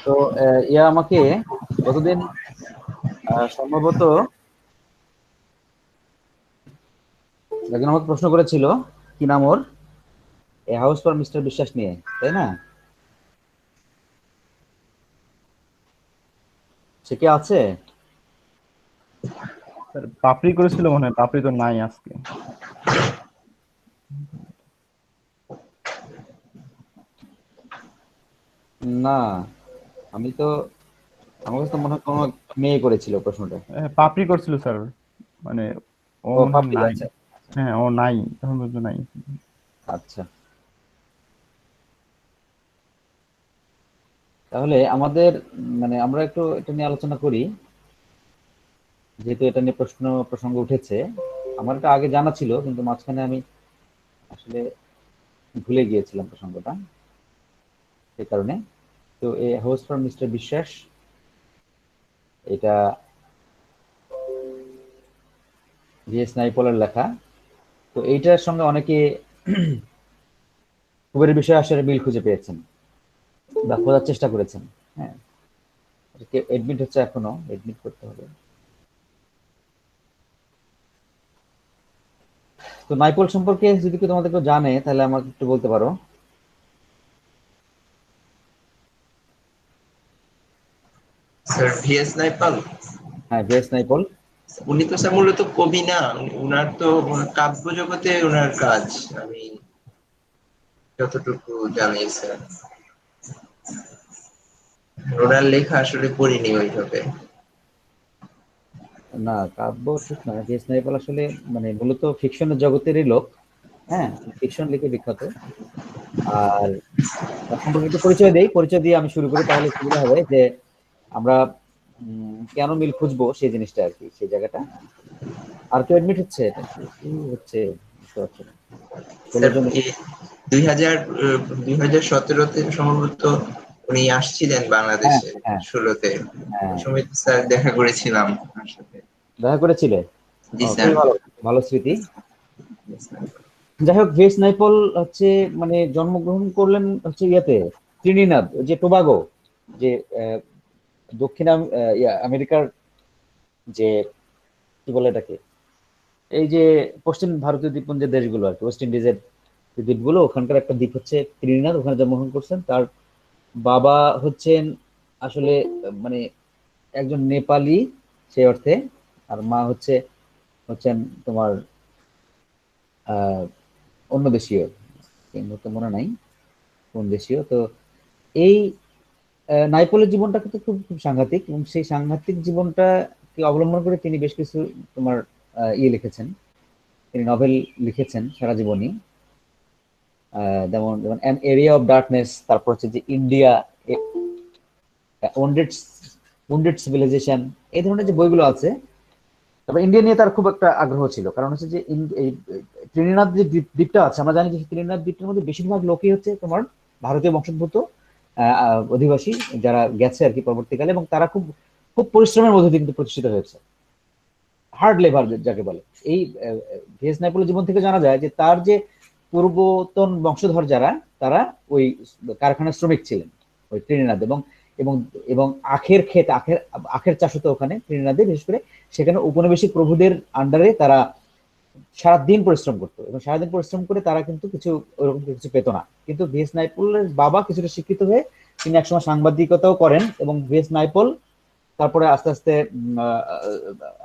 তো ইয়া আমাকে গতদিন সম্ভবত একজন আমাকে প্রশ্ন করেছিল, কি নাম ওর, এ হাউস ফর মিস্টার বিশ্বাস নিয়ে, তাই না? সে কি আছে? স্যার পাপড়ি করেছিল মনে হয়, পাপড়ি তো নাই আজকে। না, আমি তো, আমার কাছে তো মনে হয় কোনো মেয়ে করেছিল প্রশ্নটা। পাপড়ি করছিল স্যার, মানে ও ও মনে হয় পাপড়ি, নাই। আচ্ছা। হ্যাঁ ও নাই, এখন পর্যন্ত নাই। আচ্ছা, তাহলে আমাদের মানে আমরা একটু এটা নিয়ে আলোচনা করি, যেহেতু এটা নিয়ে প্রসঙ্গ উঠেছে। আমার এটা আগে জানা ছিল, কিন্তু মাঝখানে আমি আসলে ভুলে গিয়েছিলাম প্রসঙ্গটা, সেই কারণে। তো এই হাউস ফর মিস্টার বিশ্বাস, এটা ভিএস নাইপলের লেখা। তো এইটার সঙ্গে অনেকে কুবেরের বিষয়ে আসলে মিল খুঁজে পেয়েছেন বা খোঁজার চেষ্টা করেছেন। হ্যাঁ, এডমিট হচ্ছে, এখনো এডমিট করতে হবে। তো নাইপল সম্পর্কে যদি কেউ তোমাদের কেউ জানে, তাহলে আমাকে একটু বলতে পারো। স্যার ভিএস নাইপাল, হ্যাঁ, ভিএস নাইপল। উনি তো স্যার মূলত কবি না, উনার তো কাব্য জগতে ওনার কাজ, আমি যতটুকু জানি স্যার। ওনার লেখা আসলে পড়িনি ওইভাবে। না, কাব্য ঠিক নয়। ভিএস নাইপল আসলে মানে মূলত ফিকশনের জগতেরই লোক। হ্যাঁ, ফিকশন লিখে বিখ্যাত। আর তার সম্পর্কে একটু পরিচয় দেই, পরিচয় দিয়ে আমি শুরু করি, তাহলে সুবিধা হবে যে আমরা কেন মিল খুঁজবো সেই জিনিসটা আর কি, সেই জায়গাটা। আর কেউ এডমিট হচ্ছে? এটা কি কি হচ্ছে বুঝতে পারছি না। স্যার 16 জন। 2017-তে সম্ভবত উনি আসছিলেন হ্যাঁ, বাংলাদেশে, হ্যাঁ, 16-তে। হ্যাঁ। ওই সময় তো স্যার দেখা করেছিলাম ওনার সাথে। দেখা করেছিলে? ও, জি স্যার। খুবই ভালো, ভালো স্মৃতি। যাই হোক, ভিএস নাইপল হচ্ছে মানে জন্মগ্রহণ করলেন হচ্ছে ইয়েতে, ত্রিনিদাদ, ওই যে টোবাগো, যে আহ, দক্ষিণ আমেরিকার যে কি বলে এটাকে, এই যে পশ্চিম ভারতীয় দ্বীপপুঞ্জের দেশগুলো আর কি, ওয়েস্ট ইন্ডিজের যে দ্বীপগুলো, ওখানকার একটা দ্বীপ হচ্ছে ত্রিনিদাদ, ওখানে জন্মগ্রহণ করছেন। তার বাবা হচ্ছেন আসলে মানে একজন নেপালি সেই অর্থে, আর মা হচ্ছেন তোমার আহ অন্য দেশীয়, এই মুহূর্তে মনে নাই কোন দেশীয়। তো এই নাইপলের জীবনটা কিন্তু খুব খুব সাংঘাতিক, এবং সেই সাংঘাতিক জীবনটাকে অবলম্বন করে তিনি বেশ কিছু তোমার ইয়ে লিখেছেন, তিনি নভেল লিখেছেন সারা জীবনই। যেমন যেমন অ্যান এরিয়া অফ ডার্কনেস, তারপর হচ্ছে যে ইন্ডিয়া, ওয়ান্ডেড উন্ডেড সিভিলাইজেশন, এই ধরনের যে বইগুলো আছে। তবে ইন্ডিয়া নিয়ে তার খুব একটা আগ্রহ ছিল, কারণ হচ্ছে যে এই ত্রিনিদাদ যে দ্বীপটা আছে, আমরা জানি যে ত্রিনিদাদ দ্বীপটার মধ্যে বেশিরভাগ লোকই হচ্ছে তোমার ভারতীয় বংশোদ্ভূত অধিবাসী, যারা গেছে আর কি পরবর্তীকালে, এবং তারা খুব খুব পরিশ্রমের মধ্যে দিয়ে কিন্তু প্রতিষ্ঠিত হয়েছে, হার্ড লেবার যাকে বলে। এই ভিএস নাইপলের জীবন থেকে জানা যায় যে তার যে পূর্বতন বংশধর যারা, তারা ওই কারখানার শ্রমিক ছিলেন ওই ত্রিনিদাদ, এবং এবং এবং আখের ক্ষেত, আখের আখের চাষ হতো ওখানে ত্রিনিদাদে বিশেষ করে। সেখানে উপনিবেশিক প্রভুদের আন্ডারে তারা সারাদিন পরিশ্রম করতো, এবং সারাদিন পরিশ্রম করে তারা কিন্তু কিছু ওরকম কিছু পেতো না। কিন্তু ভিএস নাইপলের বাবা কিছুটা শিক্ষিত হয়ে তিনি একসময় সাংবাদিকতাও করেন, এবং ভিএস নাইপল তারপরে আস্তে আস্তে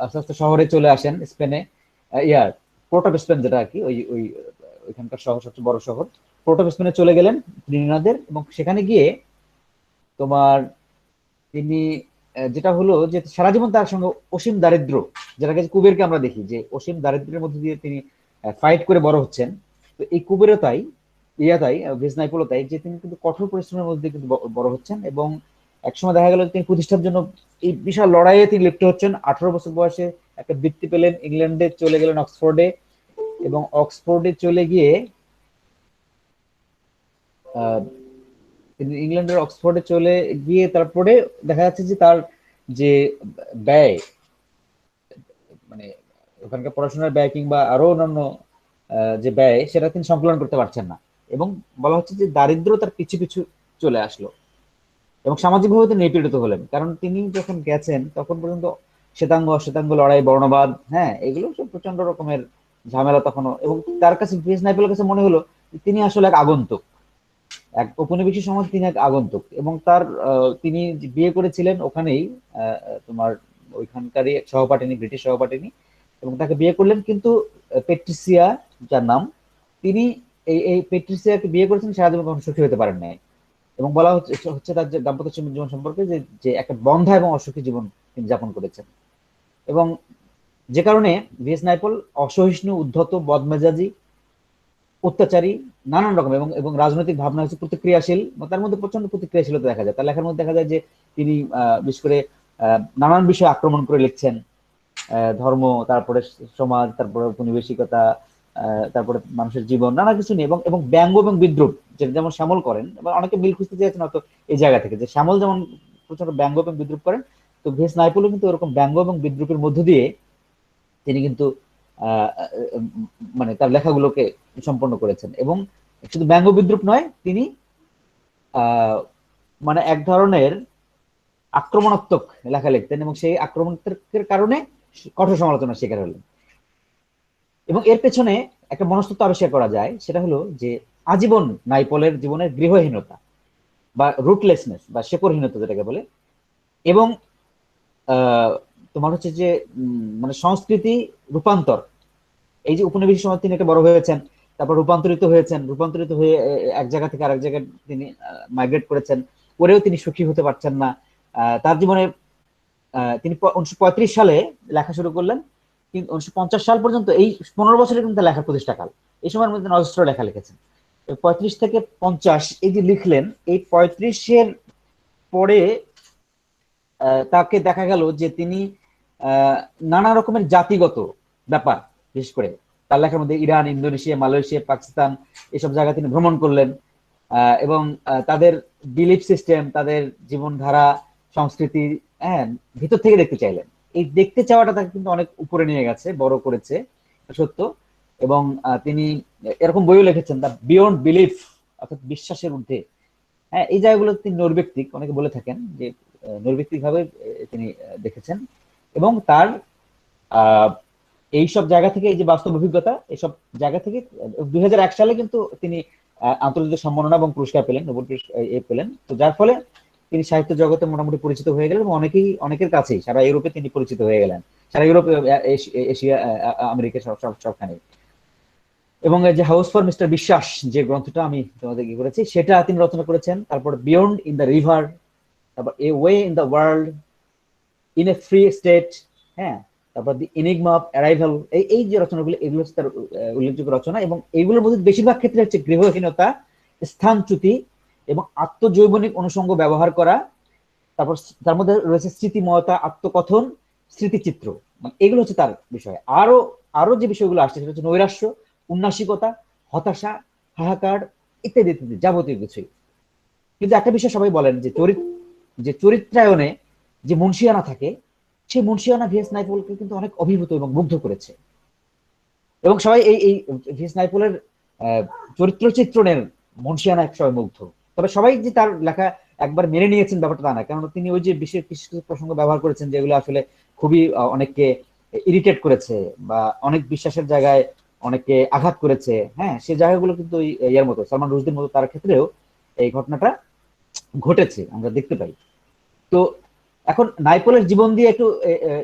আস্তে আস্তে শহরে চলে আসেন, স্পেনে। ইয়ার পোর্ট অফ স্পেন, যেটা আর কি ওই ওই ওইখানকার শহর, সবচেয়ে বড় শহর। পোর্ট অফ স্পেনে চলে গেলেন ত্রিনিদাদের, এবং সেখানে গিয়ে তোমার তিনি যেটা হলো যে সারা জীবন তার সঙ্গে অসীম দারিদ্র, যেটাকে কুবেরকে আমরা দেখি যে অসীম দারিদ্রের মধ্যে দিয়ে তিনি ফাইট করে বড় হচ্ছেন। তো এই কুবেরও তাই, তাই ভিজনাইপোলও তাই, যে তিনি কিন্তু কঠোর পরিশ্রমের মধ্যে দিয়ে কিন্তু বড় হচ্ছেন। এবং একসময় দেখা গেল তিনি প্রতিষ্ঠার জন্য এই বিশাল লড়াইয়ে তিনি লিপ্ত হচ্ছেন। 18 বছর বয়সে একটা বৃত্তি পেলেন, ইংল্যান্ডে চলে গেলেন অক্সফোর্ডে, এবং অক্সফোর্ডে চলে গিয়ে আহ তিনি ইংল্যান্ডের অক্সফোর্ডে চলে গিয়ে তারপরে দেখা যাচ্ছে যে তার যে ব্যয়, মানে ওখানকার পড়াশোনার ব্যয় কিংবা আরো অন্যান্য যে ব্যয়, সেটা তিনি সংকলন করতে পারছেন না। এবং বলা হচ্ছে যে দারিদ্র তার পিছু পিছু চলে আসলো। এবং সামাজিকভাবে তিনি নিপীড়িত হলেন, কারণ তিনি যখন গেছেন তখন পর্যন্ত শ্বেতাঙ্গ অশ্বেতাঙ্গ লড়াই, বর্ণবাদ, হ্যাঁ, এগুলো সব প্রচন্ড রকমের ঝামেলা তখনও। এবং তার কাছে, ভিএস নাইপলের কাছে মনে হলো তিনি আসলে এক আগন্তুক, এক ঔপনিবেশিক সমাজ, তিনি এক আগন্তুক। এবং তার তিনি যে বিয়ে করেছিলেন ওখানেই, তোমার ওইখানকারই এক সহপাঠিনী, ব্রিটিশ সহপাঠিনী, এবং তাকে বিয়ে করলেন। কিন্তু পেট্রিসিয়া, যার নাম, তিনি এই পেট্রিসিয়াকে বিয়ে করেছেন, সারা জীবন কখনো সুখী হতে পারেন নাই। এবং বলা হচ্ছে হচ্ছে তার যে দাম্পত্য জীবন সম্পর্কে যে যে একটা বন্ধা এবং অসুখী জীবন তিনি যাপন করেছেন। এবং যে কারণে ভিএস নাইপল অসহিষ্ণু, উদ্ধত, বদমেজাজি, অত্যাচারী, নানান রকম, এবং এবং রাজনৈতিক ভাবনা হচ্ছে প্রতিক্রিয়াশীল। তার মধ্যে প্রচন্ড প্রতিক্রিয়াশীলতা দেখা যায়। তার লেখার মধ্যে দেখা যায় যে তিনি বিশেষ করে নানান বিষয়ে আক্রমণ করে লিখছেন, ধর্ম, তারপরে সমাজ, তারপরে উপনিবেশিকতা, তারপরে মানুষের জীবন, নানা কিছু নিয়ে, এবং এবং ব্যঙ্গ এবং বিদ্রুপ, যেটা যেমন শ্যামল করেন। এবার অনেকে মিল খুঁজতে চেয়েছেন হয়তো এই জায়গা থেকে, যে শ্যামল যেমন প্রচন্ড ব্যঙ্গ এবং বিদ্রুপ করেন, তো ভিএস নাইপলও কিন্তু এরকম ব্যঙ্গ এবং বিদ্রুপের মধ্য দিয়ে তিনি কিন্তু আহ, মানে তার লেখাগুলোকে সম্পন্ন করেছেন। এবং শুধু ব্যঙ্গ বিদ্রুপ নয়, তিনি আহ মানে এক ধরনের আক্রমণাত্মক লেখা লিখতেন, এবং সেই আক্রমণাত্মকের কারণে কঠোর সমালোচনার শিকার হলেন। এবং এর পেছনে একটা মনস্তত্ত্ব আবিষ্কার করা যায়, সেটা হলো যে আজীবন নাইপলের জীবনের গৃহহীনতা বা রুটলেসনেস বা শেকড়হীনতা যেটাকে বলে। এবং আহ, তোমার হচ্ছে যে মানে সংস্কৃতি রূপান্তর, এই যে উপনিবেশিক সমাজ তিনি একটা বড় হয়েছেন, তারপর রূপান্তরিত হয়ে এক জায়গা থেকে আরেক জায়গায় তিনি মাইগ্রেট করেছেন, করেও তিনি সুখী হতে পারছেন না। তার জীবনে তিনি 1935 সালে লেখা শুরু করলেন, কিন্তু 1950 সাল পর্যন্ত এই 15 বছরের কিন্তু তার লেখার প্রতিষ্ঠাকাল। এই সময়ের মধ্যে তিনি অজস্র লেখা লিখেছেন। 35 থেকে 50 এই যে লিখলেন, এই 35-এর পরে তাকে দেখা গেল যে তিনি নানা রকমের জাতিগত ব্যাপার, বিশেষ করে তার লেখার মধ্যে ইরান, ইন্দোনেশিয়া, মালয়েশিয়া, পাকিস্তান, এসব জায়গায় তিনি ভ্রমণ করলেন। এবং তাদের বিলিফ সিস্টেম, তাদের জীবনধারা, সংস্কৃতি, হ্যাঁ, ভিতর থেকে দেখতে চাইলেন। এই দেখতে চাওয়াটা তাকে কিন্তু অনেক উপরে নিয়ে গেছে, বড় করেছে, সত্য। এবং তিনি এরকম বইও লিখেছেন, দ্য বিয়ন্ড বিলিফ, অর্থাৎ বিশ্বাসের ঊর্ধ্বে। হ্যাঁ, এই জায়গাগুলো তিনি নৈর্ব্যক্তিক, অনেকে বলে থাকেন যে নৈর্ব্যক্তিক ভাবে তিনি দেখেছেন। এবং তার আহ এইসব জায়গা থেকে, এই যে বাস্তব অভিজ্ঞতা, এইসব জায়গা থেকে 2001 সালে কিন্তু তিনি আন্তর্জাতিক সম্মাননা এবং পুরস্কার পেলেন, নোবেল পুরস্কার পেলেন। তো যার ফলে তিনি সাহিত্য জগতে মোটামুটি পরিচিত হয়ে গেলেন, এবং অনেকের কাছেই সারা ইউরোপে তিনি পরিচিত হয়ে গেলেন, সারা ইউরোপ, এশিয়া, আমেরিকা, সবখানে। এবং এই যে হাউস ফর মিস্টার বিশ্বাস, যে গ্রন্থটা আমি তোমাদের কি করেছি, সেটা তিনি রচনা করেছেন। তারপর বিয়ন্ড ইন দ্য রিভার, তারপর a way in the world, in a free state, হ্যাঁ, তারপর দি এনিগমা অফ অ্যারাইভাল, এই যে রচনাগুলো, এগুলো হচ্ছে তার উল্লেখযোগ্য রচনা। এবং এইগুলোর মধ্যে বেশিরভাগ ক্ষেত্রে হচ্ছে গৃহহীনতা, স্থানচ্যুতি এবং আত্মজৈবনিক অনুষঙ্গ ব্যবহার করা। তারপর তার মধ্যে রয়েছে স্মৃতিময়তা, আত্মকথন, স্মৃতিচিত্র, মানে এগুলো হচ্ছে তার বিষয়। আরো আরো যে বিষয়গুলো আসছে সেটা হচ্ছে নৈরাশ্য, উন্নাসিকতা, হতাশা, হাহাকার, ইত্যাদি ইত্যাদি যাবতীয় কিছুই। কিন্তু একটা বিষয় সবাই বলেন, যে চরিত্রায়নে যে মুন্সিয়ানা থাকে, সেই মুন্সিয়ানা ভিএস নাইপলকে কিন্তু অনেক অভিভূত এবং মুগ্ধ করেছে। এবং সবাই এই ভিএস নাইপলের চরিত্র চিত্রণের মুন্সিয়ানা এক সবাই মুগ্ধ। তবে সবাই যে তার লেখা একবার মেনে নিয়েছেন ব্যাপারটা তা না, কারণ তিনি ওই যে বিশেষ কিছু কিছু প্রসঙ্গ ব্যবহার করেছেন যেগুলো আসলে খুবই অনেককে ইরিটেট করেছে, বা অনেক বিশ্বাসের জায়গায় অনেককে আঘাত করেছে। হ্যাঁ, সেই জায়গাগুলো কিন্তু ইয়ার মতো, সালমান রুশদির মতো তার ক্ষেত্রেও এই ঘটনাটা ঘটেছে, আমরা দেখতে পাই। তো এখন নাইপলের জীবন দিয়ে একটু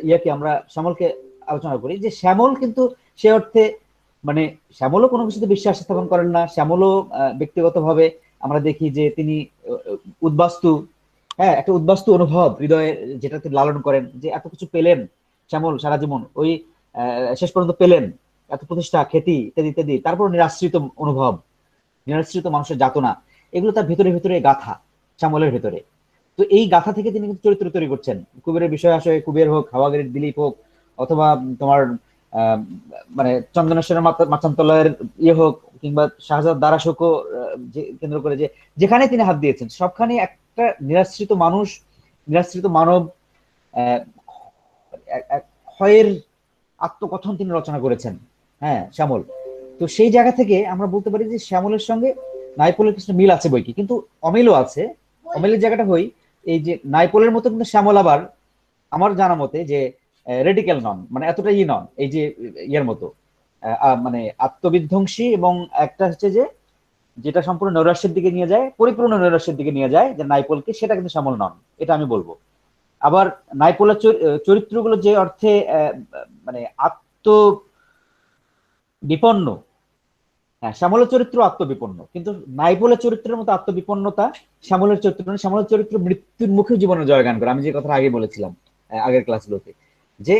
ইয়াকে আমরা শ্যামলকে আলোচনা করি, যে শ্যামল কিন্তু সে অর্থে, মানে শ্যামলও কোনো কিছুতে বিশ্বাস স্থাপন করেন না। শ্যামলও ব্যক্তিগতভাবে আমরা দেখি যে তিনি উদ্বাস্তু, হ্যাঁ, একটা উদ্বাস্তু অনুভব হৃদয়ে, যেটা তিনি লালন করেন, যে এত কিছু পেলেন শ্যামল সারা জীবন, ওই শেষ পর্যন্ত পেলেন এত প্রতিষ্ঠা, খ্যাতি, ইত্যাদি ইত্যাদি, তারপর নিরাশ্রিত অনুভব, নিরাশ্রিত মানুষের যাতনা, এগুলো তার ভিতরে ভিতরে গাথা, শ্যামলের ভিতরে। তো এই গাথা থেকে তিনি কিন্তু চরিত্র তৈরি করছেন। কুবেরের বিষয় আসে, কুবের হোক, হাওয়াগিরির দিলীপ হোক, অথবা তোমার মানে চন্দনেশ্বরের মাচান্তলয়ের ইয়ে হোক, কিংবা শাহজাদ দারাশোকও কেন্দ্র করে, যে যেখানে তিনি হাত দিয়েছেন সবখানে একটা নিরাশ্রিত মানুষ, নিরাশ্রিত মানব, ক্ষয়ের আত্মকথন তিনি রচনা করেছেন, হ্যাঁ, শ্যামল। তো সেই জায়গা থেকে আমরা বলতে পারি যে শ্যামলের সঙ্গে নাইপলের কিছু মিল আছে বই কি, কিন্তু অমিলও আছে। অমিলের জায়গাটা হই এই যে নাইপোলের মতো কিন্তু শ্যামল আবার আমার জানা মতে যে রেডিক্যাল নন, মানে এতটা নন এই যে ইয়ের মতো মানে আত্মবিধ্বংসী, এবং একটা হচ্ছে যে যেটা সম্পূর্ণ নৈরাশ্যের দিকে নিয়ে যায়, পরিপূর্ণ নৈরাশ্যের দিকে নিয়ে যায় যে নাইপোলকে, সেটা কিন্তু শ্যামল নন, এটা আমি বলবো। আবার নাইপোলের চরিত্রগুলো যে অর্থে মানে আত্ম বিপন্ন, হ্যাঁ শ্যামলের চরিত্র আত্মবিপন্ন, কিন্তু নাইপোলের চরিত্রের মতো আত্মবিপন্নতা শ্যামলের চরিত্র নয়। শ্যামলের চরিত্র মৃত্যুর মুখে জীবনে জয়গান করে, আমি যে কথাটা আগে বলেছিলাম আগের ক্লাসগুলোতে, যে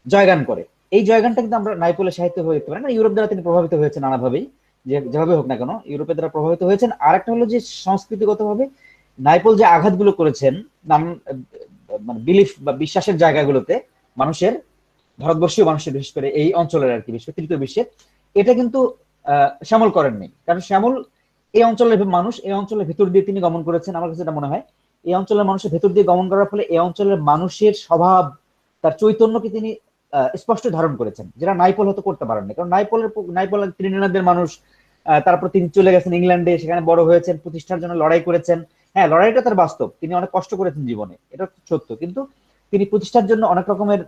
জয়গান করে। এই জয়গানটা কিন্তু আমরা নাইপোলের সাহিত্য হয়ে দেখতে পারি না। ইউরোপ দ্বারা তিনি প্রভাবিত হয়েছেন নানাভাবেই, যেভাবে হোক না কেন ইউরোপের দ্বারা প্রভাবিত হয়েছেন। আর একটা হলো যে সংস্কৃতিগত ভাবে নাইপোল যে আঘাতগুলো করেছেন নানান মানে বিলিফ বা বিশ্বাসের জায়গাগুলোতে মানুষের, ভারতবর্ষীয় মানুষের, বিশেষ করে এই অঞ্চলের আর কি, বিশেষ করে তৃতীয় বিশ্বের, এটা কিন্তু শ্যামল করেননি। কারণ শ্যামল এই অঞ্চলের মানুষ, এই অঞ্চলের ভেতর দিয়ে তিনি গমন করেছেন, আমার কাছে এটা মনে হয়। এই অঞ্চলের মানুষের ভেতর দিয়ে গমন করার ফলে এই অঞ্চলের মানুষের স্বভাব, তার চৈতন্যকে তিনি স্পষ্ট ধারণ করেছেন, যেটা নাইপোল হয়তো করতে পারেননি। কারণ নাইপোল ত্রিনিদাদের মানুষ, তারপর তিনি চলে গেছেন ইংল্যান্ডে, সেখানে বড় হয়েছেন, প্রতিষ্ঠার জন্য লড়াই করেছেন। হ্যাঁ, লড়াইটা তার বাস্তব, তিনি অনেক কষ্ট করেছেন জীবনে, এটা সত্য, কিন্তু তিনি প্রতিষ্ঠার জন্য অনেক রকমের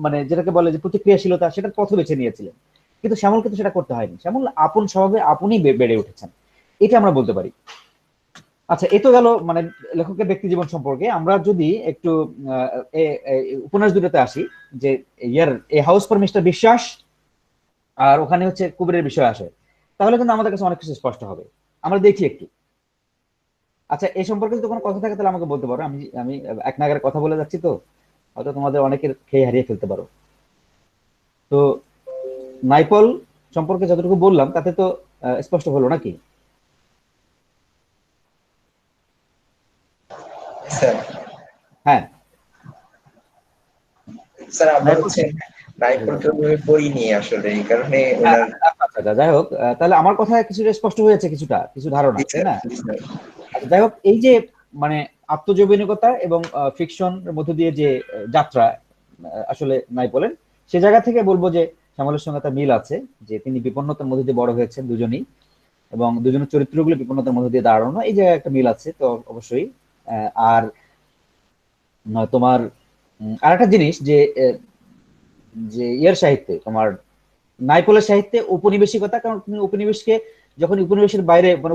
মানে যেটাকে বলে যে প্রতিক্রিয়াশীলতা, সেটার পথ বেছে নিয়েছিলেন। কিন্তু শ্যামল কিন্তু সেটা করতে হয়নি। শ্যামল আপন স্বভাবে আপনি বেড়ে উঠেছেন, এটা আমরা বলতে পারি। আচ্ছা, এ তো গেল মানে লেখকের ব্যক্তি জীবন সম্পর্কে। আমরা যদি একটু উপন্যাস দুটোতে আসি, যে ইয়ার এ হাউস ফর মিস্টার বিশ্বাস আর ওখানে হচ্ছে কুবেরের বিষয় আসে, তাহলে কিন্তু আমাদের কাছে অনেক কিছু স্পষ্ট হবে। আমরা দেখি একটু। আচ্ছা, এই সম্পর্কে যদি কোনো কথা থাকে তাহলে আমাকে বলতে পারো। আমি আমি এক নাগারে কথা বলে যাচ্ছি, তো হয়তো তোমাদের অনেকের খেয়ে হারিয়ে ফেলতে পারো। তো নাইপল সম্পর্কে যতটুকু বললাম তাতে তো স্পষ্ট হলো নাকি? স্যার হ্যাঁ, স্যার আমরা নাইপল। হচ্ছে নাইপলকে ওইভাবে পড়িনি আসলে, এই কারণে হ্যাঁ, ওনার আচ্ছা, আচ্ছা, যাই হোক, তাহলে আমার কথা কিছুটা স্পষ্ট হয়েছে, কিছু ধারণা, জি তাই স্যার, না? জি স্যার। আচ্ছা, যাই হোক, এই যে মানে আত্মজৈবনিকতা এবং ফিকশন মধ্য দিয়ে যে যাত্রা আসলে নাইপলের, সে জায়গা থেকে বলবো যে শ্যামলের সঙ্গে তার মিল আছে, যে তিনি বিপন্নতার মধ্যে দিয়ে বড় হয়েছেন দুজনেই, এবং দুজনের চরিত্রগুলো বিপন্নতার মধ্যে দিয়ে দাঁড়ানো, এই জায়গায় একটা মিল আছে তো অবশ্যই। আর তোমার আর একটা জিনিস যে যে ইয়ের সাহিত্যে, তোমার নাইপলের সাহিত্যে উপনিবেশিকতা, কারণ তুমি উপনিবেশকে যখন উপনিবেশের বাইরে মানে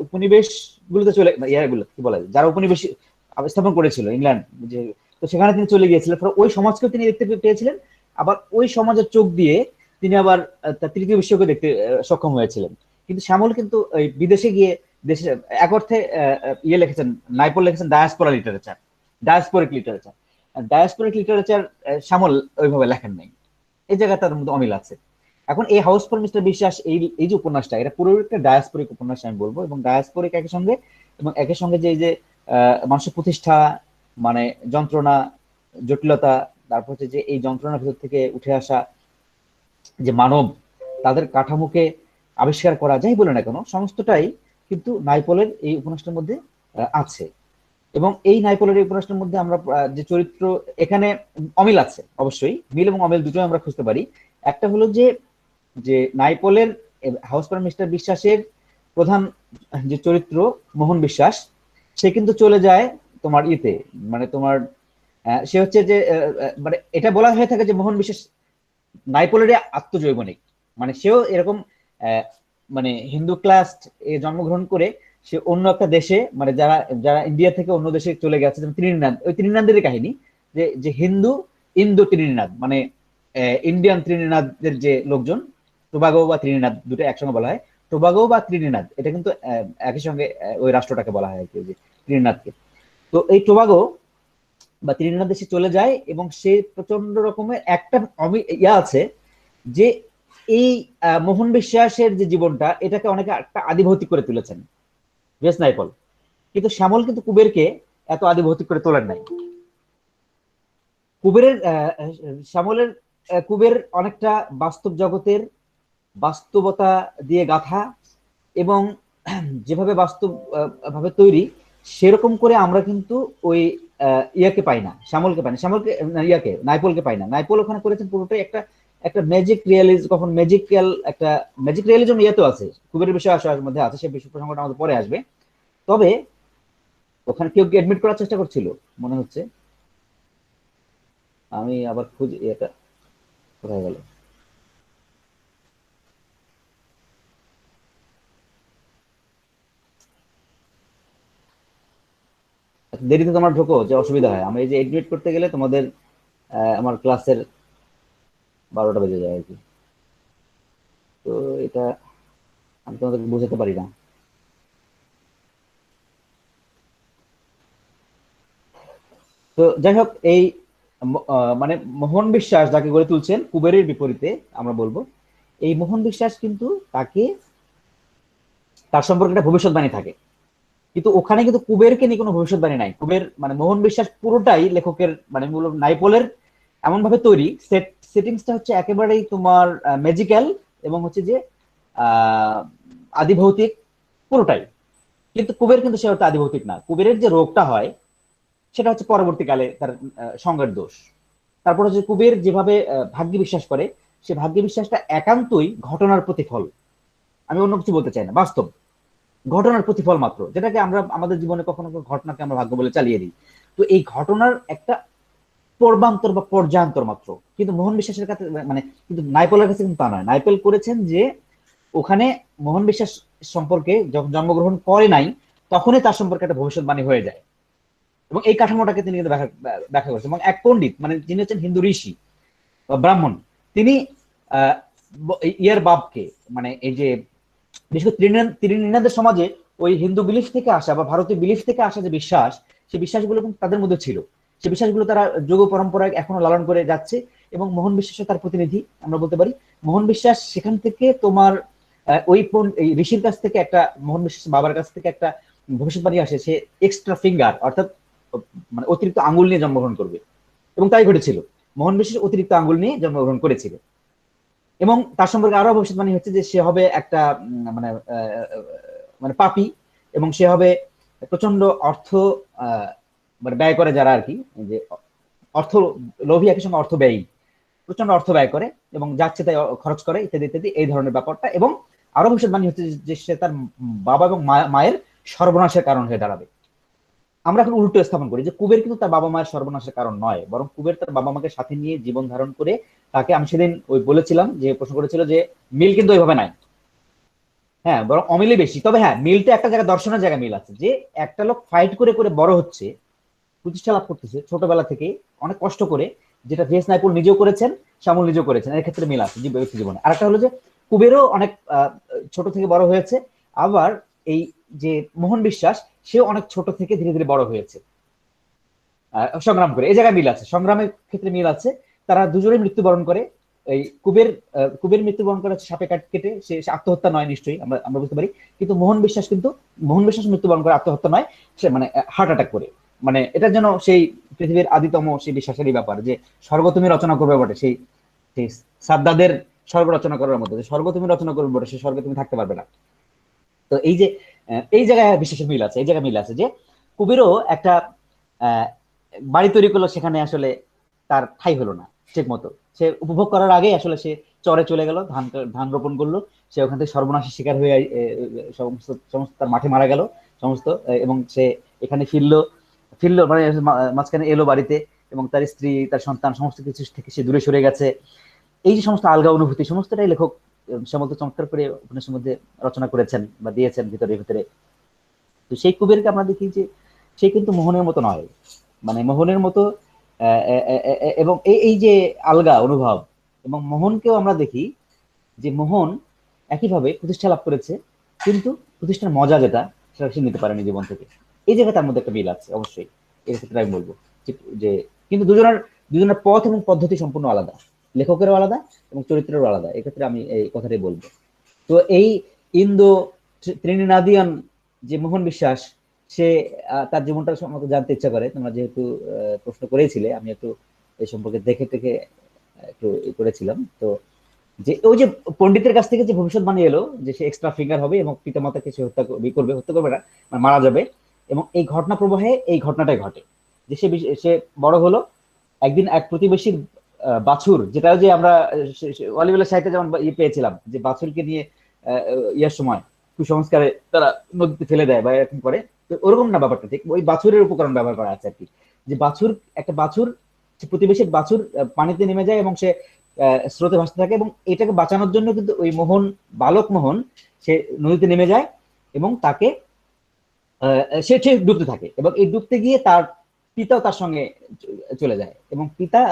উপনিবেশ গুলোতে চলে, ইয়াগুলো কি বলা যায়, যারা উপনিবেশ স্থাপন করেছিল ইংল্যান্ড, যে তো সেখানে তিনি চলে গিয়েছিলেন, ওই সমাজকেও তিনি দেখতে পেয়েছিলেন। আবার ওই সমাজের চোখ দিয়ে তিনি আবার তার তৃতীয় বিশ্বকে দেখতে সক্ষম হয়েছিলেন। কিন্তু শ্যামল কিন্তু ওই বিদেশে গিয়ে দেশে এক অর্থে ইয়ে লিখেছেন, নাইপল লিখেছেন ডায়াসপোরা লিটারেচার, ডায়াসপোরিক লিটারেচার। ডায়াসপোরিক লিটারেচার শ্যামল ওইভাবে লেখেন নাই, এই জায়গায় তার মধ্যে অমিল আছে। এখন এই হাউস ফর মিস্টার বিশ্বাস, এই যে উপন্যাসটা, এটা পুরো একটা ডায়াসপোরিক উপন্যাস আমি বলবো, এবং ডায়াসপোরিক একই সঙ্গে, এবং একই সঙ্গে যে এই যে মানুষের প্রতিষ্ঠা, মানে যন্ত্রণা, জটিলতা, তারপর হচ্ছে যে এই যন্ত্রণার ভিতর থেকে উঠে আসা যে মানব, তাদের কাঠামোকে আবিষ্কার করা, যাই বলে না কেন, সমস্তটাই কিন্তু নাইপলের এই উপন্যাসটার মধ্যে আছে। এবং এই নাইপলের এই উপন্যাসটার মধ্যে আমরা যে চরিত্র, এখানে অমিল আছে অবশ্যই, মিল এবং অমিল দুটোই আমরা খুঁজতে পারি। একটা হলো যে যে নাইপলের হাউস ফর মিস্টার বিশ্বাসের প্রধান যে চরিত্র মোহন বিশ্বাস, সে কিন্তু চলে যায় তোমার ইতে, মানে তোমার সে হচ্ছে যে মানে এটা বলা হয়ে থাকে যে মোহন বিশ্বাস নাইপোলের আত্মজৈবনিক, মানে সেও এরকম মানে হিন্দু ক্লাস এ জন্মগ্রহণ করে সে অন্য একটা দেশে, মানে যারা যারা ইন্ডিয়া থেকে অন্য দেশে চলে গেছে, যেমন ত্রিনিদাদ, ওই ত্রিনিদাদের কাহিনী, যে যে হিন্দু ইন্দো ত্রিনিদাদ, মানে ইন্ডিয়ান ত্রিনিদাদের যে লোকজন, টোবাগো বা ত্রিনিদাদ দুটো একসঙ্গে বলা হয়, টোবাগো বা ত্রিনিদাদ, এটা কিন্তু একই সঙ্গে ওই রাষ্ট্রটাকে বলা হয় আর কি, যে ত্রিনিদাদকে। তো এই টোবাগো বা ত্রিনিদাদ দেশে চলে যায়, এবং সে প্রচন্ড রকমের একটা ইয়া আছে যে এই মোহন বিশ্বাসের যে জীবনটা, এটাকে অনেকে একটা আদিভৌতিক করে তুলেছেন ভেস নাইপল, কিন্তু শ্যামল কিন্তু কুবেরকে এত আদিভৌতিক করে তোলেন নাই। কুবেরের শ্যামলের কুবের অনেকটা বাস্তব জগতের বাস্তবতা দিয়ে গাঁথা, এবং যেভাবে বাস্তব ভাবে তৈরি, সেরকম করে আমরা কিন্তু ওই ইয়াকে পাই না, শ্যামলকে পাই না, শ্যামলকে ইয়াকে নাইপলকে পাই না। নাইপল ওখানে করেছেন পুরোটাই একটা একটা ম্যাজিক রিয়ালিজম, কখন ম্যাজিক্যাল একটা ম্যাজিক রিয়ালিজম ইয়েতেও আছে, কুবেরের বিষয় আসার মধ্যে আছে, সেই বিষয় প্রসঙ্গটা আমাদের পরে আসবে। তবে ওখানে কেউ কি এডমিট করার চেষ্টা করছিল মনে হচ্ছে। আমি আবার খুঁজে, এটা কোথায় গেল? দেরিতে তোমার ঢোকো যে অসুবিধা হয়, আমি এই যে এডমিট করতে গেলে তোমাদের আমার ক্লাসের 12টা বেজে যায় আর কি। তো এটা আমি তোমাদেরকে বোঝাতে পারি না। তো যাই হোক, এই মানে মোহন বিশ্বাস যাকে গড়ে তুলছেন কুবেরের বিপরীতে আমরা বলবো, এই মোহন বিশ্বাস কিন্তু তাকে, তার সম্পর্কে একটা ভবিষ্যৎবাণী থাকে, কিন্তু ওখানে কিন্তু কুবেরকে নিয়ে কোনো ভবিষ্যৎবাণী নাই। কুবের মানে মোহন বিশ্বাস পুরোটাই লেখকের মানে মূলত নাইপোলের এমন ভাবে তৈরি, সেটিংসটা হচ্ছে একেবারেই তোমার ম্যাজিক্যাল এবং হচ্ছে যে আহ আদিভৌতিক পুরোটাই। কিন্তু কুবের কিন্তু সে অর্থে আদিভৌতিক না। কুবেরের যে রোগটা হয় সেটা হচ্ছে পরবর্তীকালে তার সঙ্গের দোষ। তারপর হচ্ছে কুবের যেভাবে ভাগ্যে বিশ্বাস করে, সে ভাগ্যে বিশ্বাসটা একান্তই ঘটনার প্রতিফল। আমি অন্য কিছু বলতে চাই না, বাস্তব ঘটনার প্রতিফল মাত্র, যেটাকে আমরা আমাদের জীবনে কখনো কখনো ঘটনাকে আমরা ভাগ্য বলে চালিয়ে দিই। তো এই ঘটনার একটা পর্বান্তর বা পর্যান্তর মাত্র। কিন্তু মোহন বিশ্বাসের কাছে মানে, কিন্তু নাইপলের কাছে কিন্তু তা নয়। নাইপেল করেছেন যে ওখানে মোহন বিশ্বাস সম্পর্কে যখন জন্মগ্রহণ করে নাই তখনই তার সম্পর্কে একটা ভবিষ্যৎবাণী হয়ে যায়, এবং এই কাঠামোটাকে তিনি কিন্তু ব্যাখ্যা করেছেন। এবং এক পণ্ডিত মানে যিনি হচ্ছেন হিন্দু ঋষি বা ব্রাহ্মণ, তিনি আহ ইয়ার বাপকে মানে এই যে বিশেষ করে তৃণীনাদের সমাজে ওই হিন্দু বিলিফ থেকে আসা বা ভারতীয় বিলিফ থেকে আসা যে বিশ্বাস, সেই বিশ্বাসগুলো কিন্তু তাদের মধ্যে ছিল। সেই বিশ্বাসগুলো তারা যুগ পরম্পরায় এখনো লালন করে যাচ্ছে, এবং মোহন বিশ্বাস তার প্রতিনিধি আমরা বলতে পারি। মোহন বিশ্বাস সেখান থেকে তোমার ওই ঋষির কাছ থেকে একটা, মোহন বিশ্বাস বাবার কাছ থেকে একটা ভবিষ্যৎবাণী আসে, সে এক্সট্রা ফিঙ্গার অর্থাৎ মানে অতিরিক্ত আঙ্গুল নিয়ে জন্মগ্রহণ করবে, এবং তাই ঘটেছিল। মোহন বিশ্বাস অতিরিক্ত আঙ্গুল নিয়ে জন্মগ্রহণ করেছিল, এবং তার সম্পর্কে আরো ভবিষ্যৎবাণী হচ্ছে যে সে হবে একটা মানে মানে পাপী, এবং সে হবে প্রচন্ড অর্থ মানে ব্যয় করে, যারা আর কি যে অর্থ লোভী, একই সঙ্গে অর্থ ব্যয়ী, প্রচন্ড অর্থ ব্যয় করে এবং যাচ্ছে তাই খরচ করে ইত্যাদি ইত্যাদি, এই ধরনের ব্যাপারটা। এবং আরো ভবিষ্যৎবাণী হচ্ছে যে সে তার বাবা এবং মায়ের সর্বনাশের কারণ হয়ে দাঁড়াবে। আমরা এখন উল্টো স্থাপন করি যে কুবের কিন্তু তার বাবা মায়ের সর্বনাশের কারণ নয়, বরং কুবের তার বাবা মাকে সাথে নিয়ে জীবন ধারণ করে তাকে, আমি সেদিন ওই বলেছিলাম যে প্রশ্ন করেছিল যে মিল কিন্তু ওইভাবে নাই, হ্যাঁ বরং অমিলই বেশি। তবে হ্যাঁ, মিলটা একটা জায়গায়, দর্শনের জায়গায় মিল আছে, যে একটা লোক ফাইট করে করে বড় হচ্ছে, প্রতিষ্ঠা লাভ করতেছে ছোটবেলা থেকে অনেক কষ্ট করে, যেটা ভিএস নাইপুল নিজেও করেছেন, শ্যামল নিজেও করেছেন, এর ক্ষেত্রে মিল আছে ব্যক্তি জীবনে। আর একটা হলো যে কুবেরও অনেক ছোট থেকে বড় হয়েছে, আবার এই যে মোহন বিশ্বাস সেও অনেক ছোট থেকে ধীরে ধীরে বড় হয়েছে সংগ্রাম করে, এই জায়গায় মিল আছে, সংগ্রামের ক্ষেত্রে মিল আছে। তারা দুজনেই মৃত্যুবরণ করে। এই কুবের মৃত্যুবরণ করে সাপে কেটে, সে আত্মহত্যা নয় নিশ্চয়ই, আমরা আমরা বুঝতে পারি। কিন্তু মোহন বিশ্বাস মৃত্যুবরণ করে আত্মহত্যা নয়, সে মানে হার্ট অ্যাটাক করে। মানে এটা যেন সেই পৃথিবীর আদিতম সেই বিশ্বাসেরই ব্যাপার, যে স্বর্গ তুমি রচনা করবে বটে, সেই সেই সাদ্দাদের স্বর্গ রচনা করার মতো, যে স্বর্গ তুমি রচনা করবে বটে, সেই স্বর্গে তুমি থাকতে পারবে না। তো এই যে এই জায়গায় বিশ্বাসের মিল আছে, এই জায়গায় মিল আছে যে কুবেরও একটা বাড়ি তৈরি করলো, সেখানে আসলে তার ঠাঁই হলো না ঠিক মতো। সে উপভোগ করার আগে আসলে সে চরে চলে গেল, ধান রোপণ করলো, সে ওখান থেকে সর্বনাশের শিকার হয়ে সমস্ত সমস্ত তার মাঠে মারা গেল সমস্ত, এবং সে এখানে ফিরলো ফিরলো মানে মাঝখানে এলো বাড়িতে, এবং তার স্ত্রী তার সন্তান সমস্ত কিছু থেকে সে দূরে সরে গেছে। এই যে সমস্ত আলগা অনুভূতি, সমস্তটাই লেখক শ্যামল চমৎকার করে উপন্যাসের মধ্যে রচনা করেছেন বা দিয়েছেন ভিতরে ভিতরে। তো সেই কুবেরকে আমরা দেখি যে সে কিন্তু মোহনের মতো নয়, মানে মোহনের মতো এবং এই যে আলগা অনুভব, এবং মোহনকেও আমরা দেখি যে মোহন একইভাবে প্রতিষ্ঠা লাভ করেছে, কিন্তু প্রতিষ্ঠার মজা যেটা সেটা সে নিতে পারেনি জীবন থেকে। এই জায়গায় তার মধ্যে একটা মিল আছে অবশ্যই, এর ক্ষেত্রে আমি বলবো যে কিন্তু দুজনের পথ এবং পদ্ধতি সম্পূর্ণ আলাদা, লেখকেরও আলাদা এবং চরিত্রেরও আলাদা, এক্ষেত্রে আমি এই কথাটাই বলবো। তো এই ইন্দো ত্রিনিনাদিয়ান যে মোহন বিশ্বাস, সে তার জীবনটা সম্পর্কে জানতে ইচ্ছা করে, তোমরা যেহেতু প্রশ্ন করেছিলে, আমি একটু এই সম্পর্কে দেখে টেকে একটু করেছিলাম। তো যে ওই যে পণ্ডিতের কাছ থেকে যে ভবিষ্যৎবাণী এলো যে সে এক্সট্রা ফিঙ্গার হবে এবং পিতামাতাকে সে হত্যা করবে না, মানে মারা যাবে, এবং এই ঘটনা প্রবাহে এই ঘটনাটাই ঘটে যে সে বড় হলো। একদিন এক প্রতিবেশীর বাছুর, যেটা যে আমরা ওয়ালিবুল্লাহ সাহিত্যে যেমন পেয়েছিলাম যে বাছুরকে নিয়ে ইয়ার সময় কুসংস্কারে তারা নদীতে ফেলে দেয় বা এরকম করে, তো ওরকম না ব্যাপারটা, ঠিক ওই বাছুরের উপকরণ ব্যবহার করা আছে আর কি, যে একটা বাছুর, প্রতিবেশীর বাছুর পানিতে নেমে যায় এবং সে স্রোতে ভাসতে থাকে, এবং এটাকে বাঁচানোর জন্য কিন্তু ওই মোহন, বালক মোহন, সে নদীতে নেমে যায় এবং তাকে সে সে ডুবতে থাকে, এবং এই ডুবতে গিয়ে তার পিতাও তার সঙ্গে চলে যায়, এবং পিতা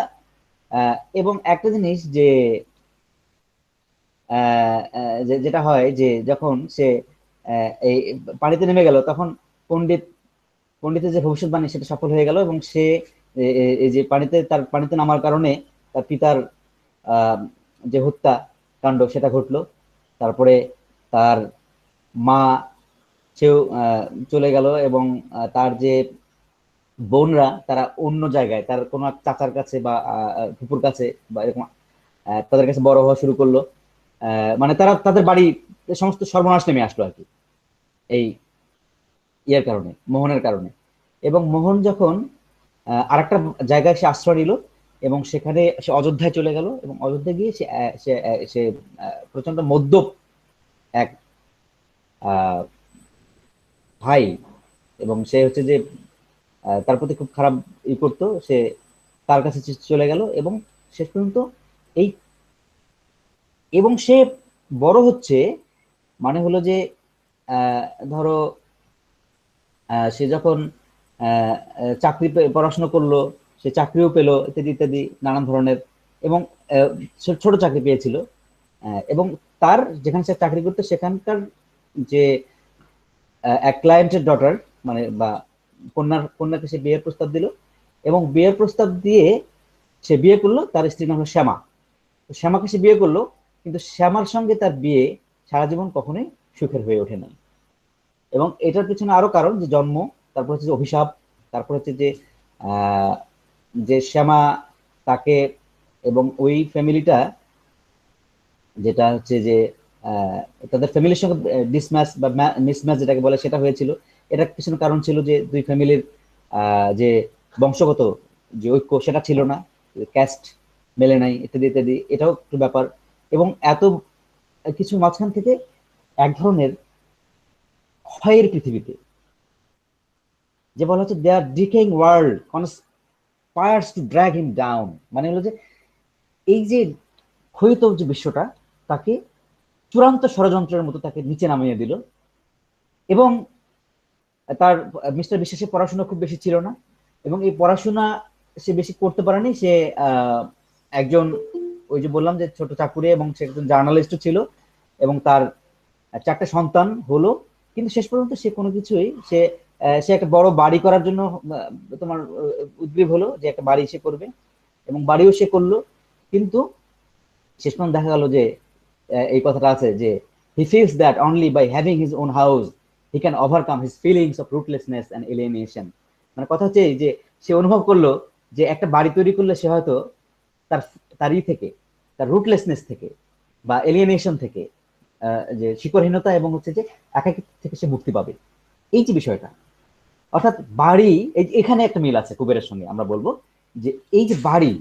এবং একটা জিনিস যে যেটা হয় যে যখন সে এই পানিতে নেমে গেল, তখন পণ্ডিতের যে ভবিষ্যৎবাণী সেটা সফল হয়ে গেল, এবং সে এই যে পানিতে নামার কারণে তার পিতার আহ, যে হত্যা কাণ্ড সেটা ঘটলো। তারপরে তার মা, সেও চলে গেল, এবং তার যে বোনরা তারা অন্য জায়গায়, তার কোনো এক চাচার কাছে বা ফুপুর কাছে বা এরকম তাদের কাছে বড় হওয়া শুরু করলো। মানে তারা তাদের বাড়ি সমস্ত সর্বনাশ নেমে আসলো আর কি, এই ইয়ের কারণে, মোহনের কারণে। এবং মোহন যখন আরেকটা জায়গায় সে আশ্রয় নিল, এবং সেখানে সে অযোধ্যায় চলে গেল, এবং অযোধ্যায় গিয়ে সে প্রচন্ড মদ্যপ এক আহ, ভাই, এবং সে হচ্ছে যে তার প্রতি খুব খারাপ করতো, সে তার কাছে চলে গেল, এবং শেষ পর্যন্ত এই, এবং সে বড় হচ্ছে, মানে হলো যে আহ, ধরো সে যখন পড়াশোনা করলো, সে চাকরিও পেলো, ইত্যাদি ইত্যাদি নানান ধরনের, এবং সে ছোট চাকরি পেয়েছিল, এবং তার যেখানে সে চাকরি করতো সেখানকার যে এক ক্লায়েন্টের ডটার, মানে বা কন্যাকে সে বিয়ের প্রস্তাব দিল, এবং বিয়ের প্রস্তাব দিয়ে সে বিয়ে করলো, তার স্ত্রীর নাম হলো শ্যামা। তো শ্যামাকে সে বিয়ে করলো, কিন্তু শ্যামার সঙ্গে তার বিয়ে সারা জীবন কখনোই সুখের হয়ে ওঠে না। এবং এটার পিছনে আরো কারণ, যে জন্ম, তারপর হচ্ছে যে অভিশাপ, তারপর হচ্ছে যে আহ যে শ্যামা তাকে, এবং ওই ফ্যামিলিটা, যেটা হচ্ছে যে আহ, তাদের ফ্যামিলির সঙ্গে ডিসম্যাচ বা মিসম্যাচ যেটাকে বলে সেটা হয়েছিল। এটার পিছনে কারণ ছিল যে দুই ফ্যামিলির যে বংশগত যে ঐক্য সেটা ছিল না, ক্যাস্ট মেলে নাই, ইত্যাদি ইত্যাদি, এটাও একটু ব্যাপার। এবং এত কিছু মাঝখান থেকে এক ধরনের ক্ষয়ের পৃথিবীতে, যে বলা হচ্ছে there decaying world conspires to drag him down, মানে হলো যে এই যে ক্ষয়িত যে বিশ্বটা তাকে চূড়ান্ত ষড়যন্ত্রের মতো তাকে নিচে নামিয়ে দিল। এবং তার মিস্টার বিশ্বাসের পড়াশোনা খুব বেশি ছিল না, এবং এই পড়াশোনা সে বেশি করতে পারেনি। সে একজন, ওই যে বললাম যে ছোট চাকুরে, এবং সে একজন জার্নালিস্টও ছিল, এবং তার চারটে সন্তান হলো, কিন্তু শেষ পর্যন্ত সে কোনো কিছুই, সে একটা বড় বাড়ি করার জন্য তোমার উদ্গ্রীব হলো, যে একটা বাড়ি সে করবে, এবং বাড়িও সে করলো। কিন্তু শেষ পর্যন্ত দেখা গেল যে এই কথাটা আছে যে he feels that only by having his own house he can overcome his feelings of rootlessness and alienation. মানে কথা হচ্ছে যে সে অনুভব করলো যে একটা বাড়ি তৈরি করলে সে হয়তো তার তারই থেকে, তার রুটলেসনেস থেকে বা এলিয়েনেশন থেকে, যে শিকড়হীনতা এবং হচ্ছে যে একাকিত্ব থেকে সে মুক্তি পাবে, এই যে বিষয়টা। অর্থাৎ বাড়ি, এখানে একটা মিল আছে কুবেরের সঙ্গে, আমরা বলবো যে এই যে বাড়ি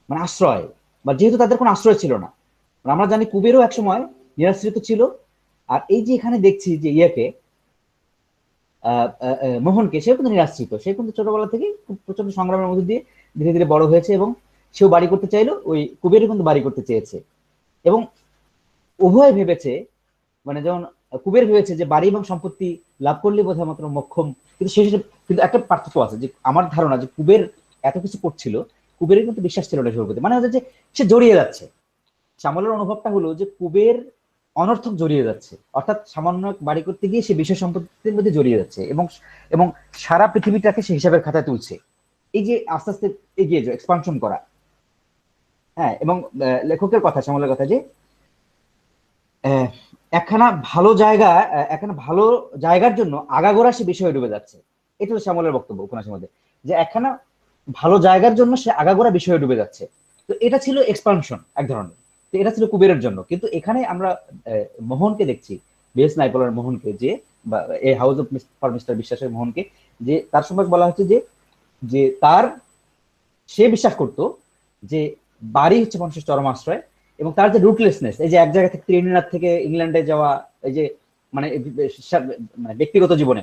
মানে আশ্রয়, বা যেহেতু তাদের কোনো আশ্রয় ছিল না, মানে আমরা জানি কুবেরও একসময় নিরাশ্রিত ছিল। আর এই যে এখানে দেখছি যে ইয়েকে, মোহনকে, সেও কিন্তু নিরাশ্রিত, সে কিন্তু ছোটবেলা থেকে খুব প্রচন্ড সংগ্রামের মধ্যে দিয়ে ধীরে ধীরে বড় হয়েছে, এবং সেও বাড়ি করতে চাইলো, ওই কুবেরও কিন্তু বাড়ি করতে চেয়েছে। এবং উভয় ভেবেছে, মানে যেমন কুবের ভেবেছে যে বাড়ি এবং সম্পত্তি লাভ করলে বোধহয় মাত্র মক্ষম, কিন্তু শেষে কিন্তু একটা পার্থক্য আছে, যে আমার ধারণা যে কুবের এত কিছু করছিল, কুবেরের কিন্তু বিশ্বাস ছিল না সেগুলোর প্রতি, মানে হচ্ছে যে সে জড়িয়ে যাচ্ছে। শ্যামলের অনুভবটা হলো যে কুবের অনর্থক জড়িয়ে যাচ্ছে, অর্থাৎ সামান্য এক বাড়ি করতে গিয়ে সে বিষয় সম্পত্তির মধ্যে জড়িয়ে যাচ্ছে, এবং এবং সারা পৃথিবীটাকে সে হিসাবের খাতায় তুলছে। এই যে আস্তে আস্তে এগিয়ে যাওয়া, এক্সপানশন করা। হ্যাঁ, এবং লেখকের কথা, শ্যামলের কথা, যে আহ, একখানা ভালো জায়গার জন্য আগাগোড়া সে বিষয়ে ডুবে যাচ্ছে। এটা তো শ্যামলের বক্তব্য উপন্যাসের মধ্যে, যে একখানা ভালো জায়গার জন্য সে আগাগোড়া বিষয়ে ডুবে যাচ্ছে। তো এটা ছিল এক্সপানশন এক ধরনের, তো এটা ছিল কুবেরের জন্য। কিন্তু এখানে আমরা মোহনকে দেখছি, বিএস নাইপলার মোহনকে, যে বা এই হাউস অফ ফর মিস্টার বিশ্বাসের মোহনকে, যে তার সম্পর্কে বলা হচ্ছে যে যে তার, সে বিশ্বাস করতো যে বাড়ি হচ্ছে মানুষের চরম আশ্রয়, এবং তার যে রুটলেসনেস, এই যে এক জায়গা থেকে ত্রিনিদাদ থেকে ইংল্যান্ডে যাওয়া, এই যে মানে মানে ব্যক্তিগত জীবনে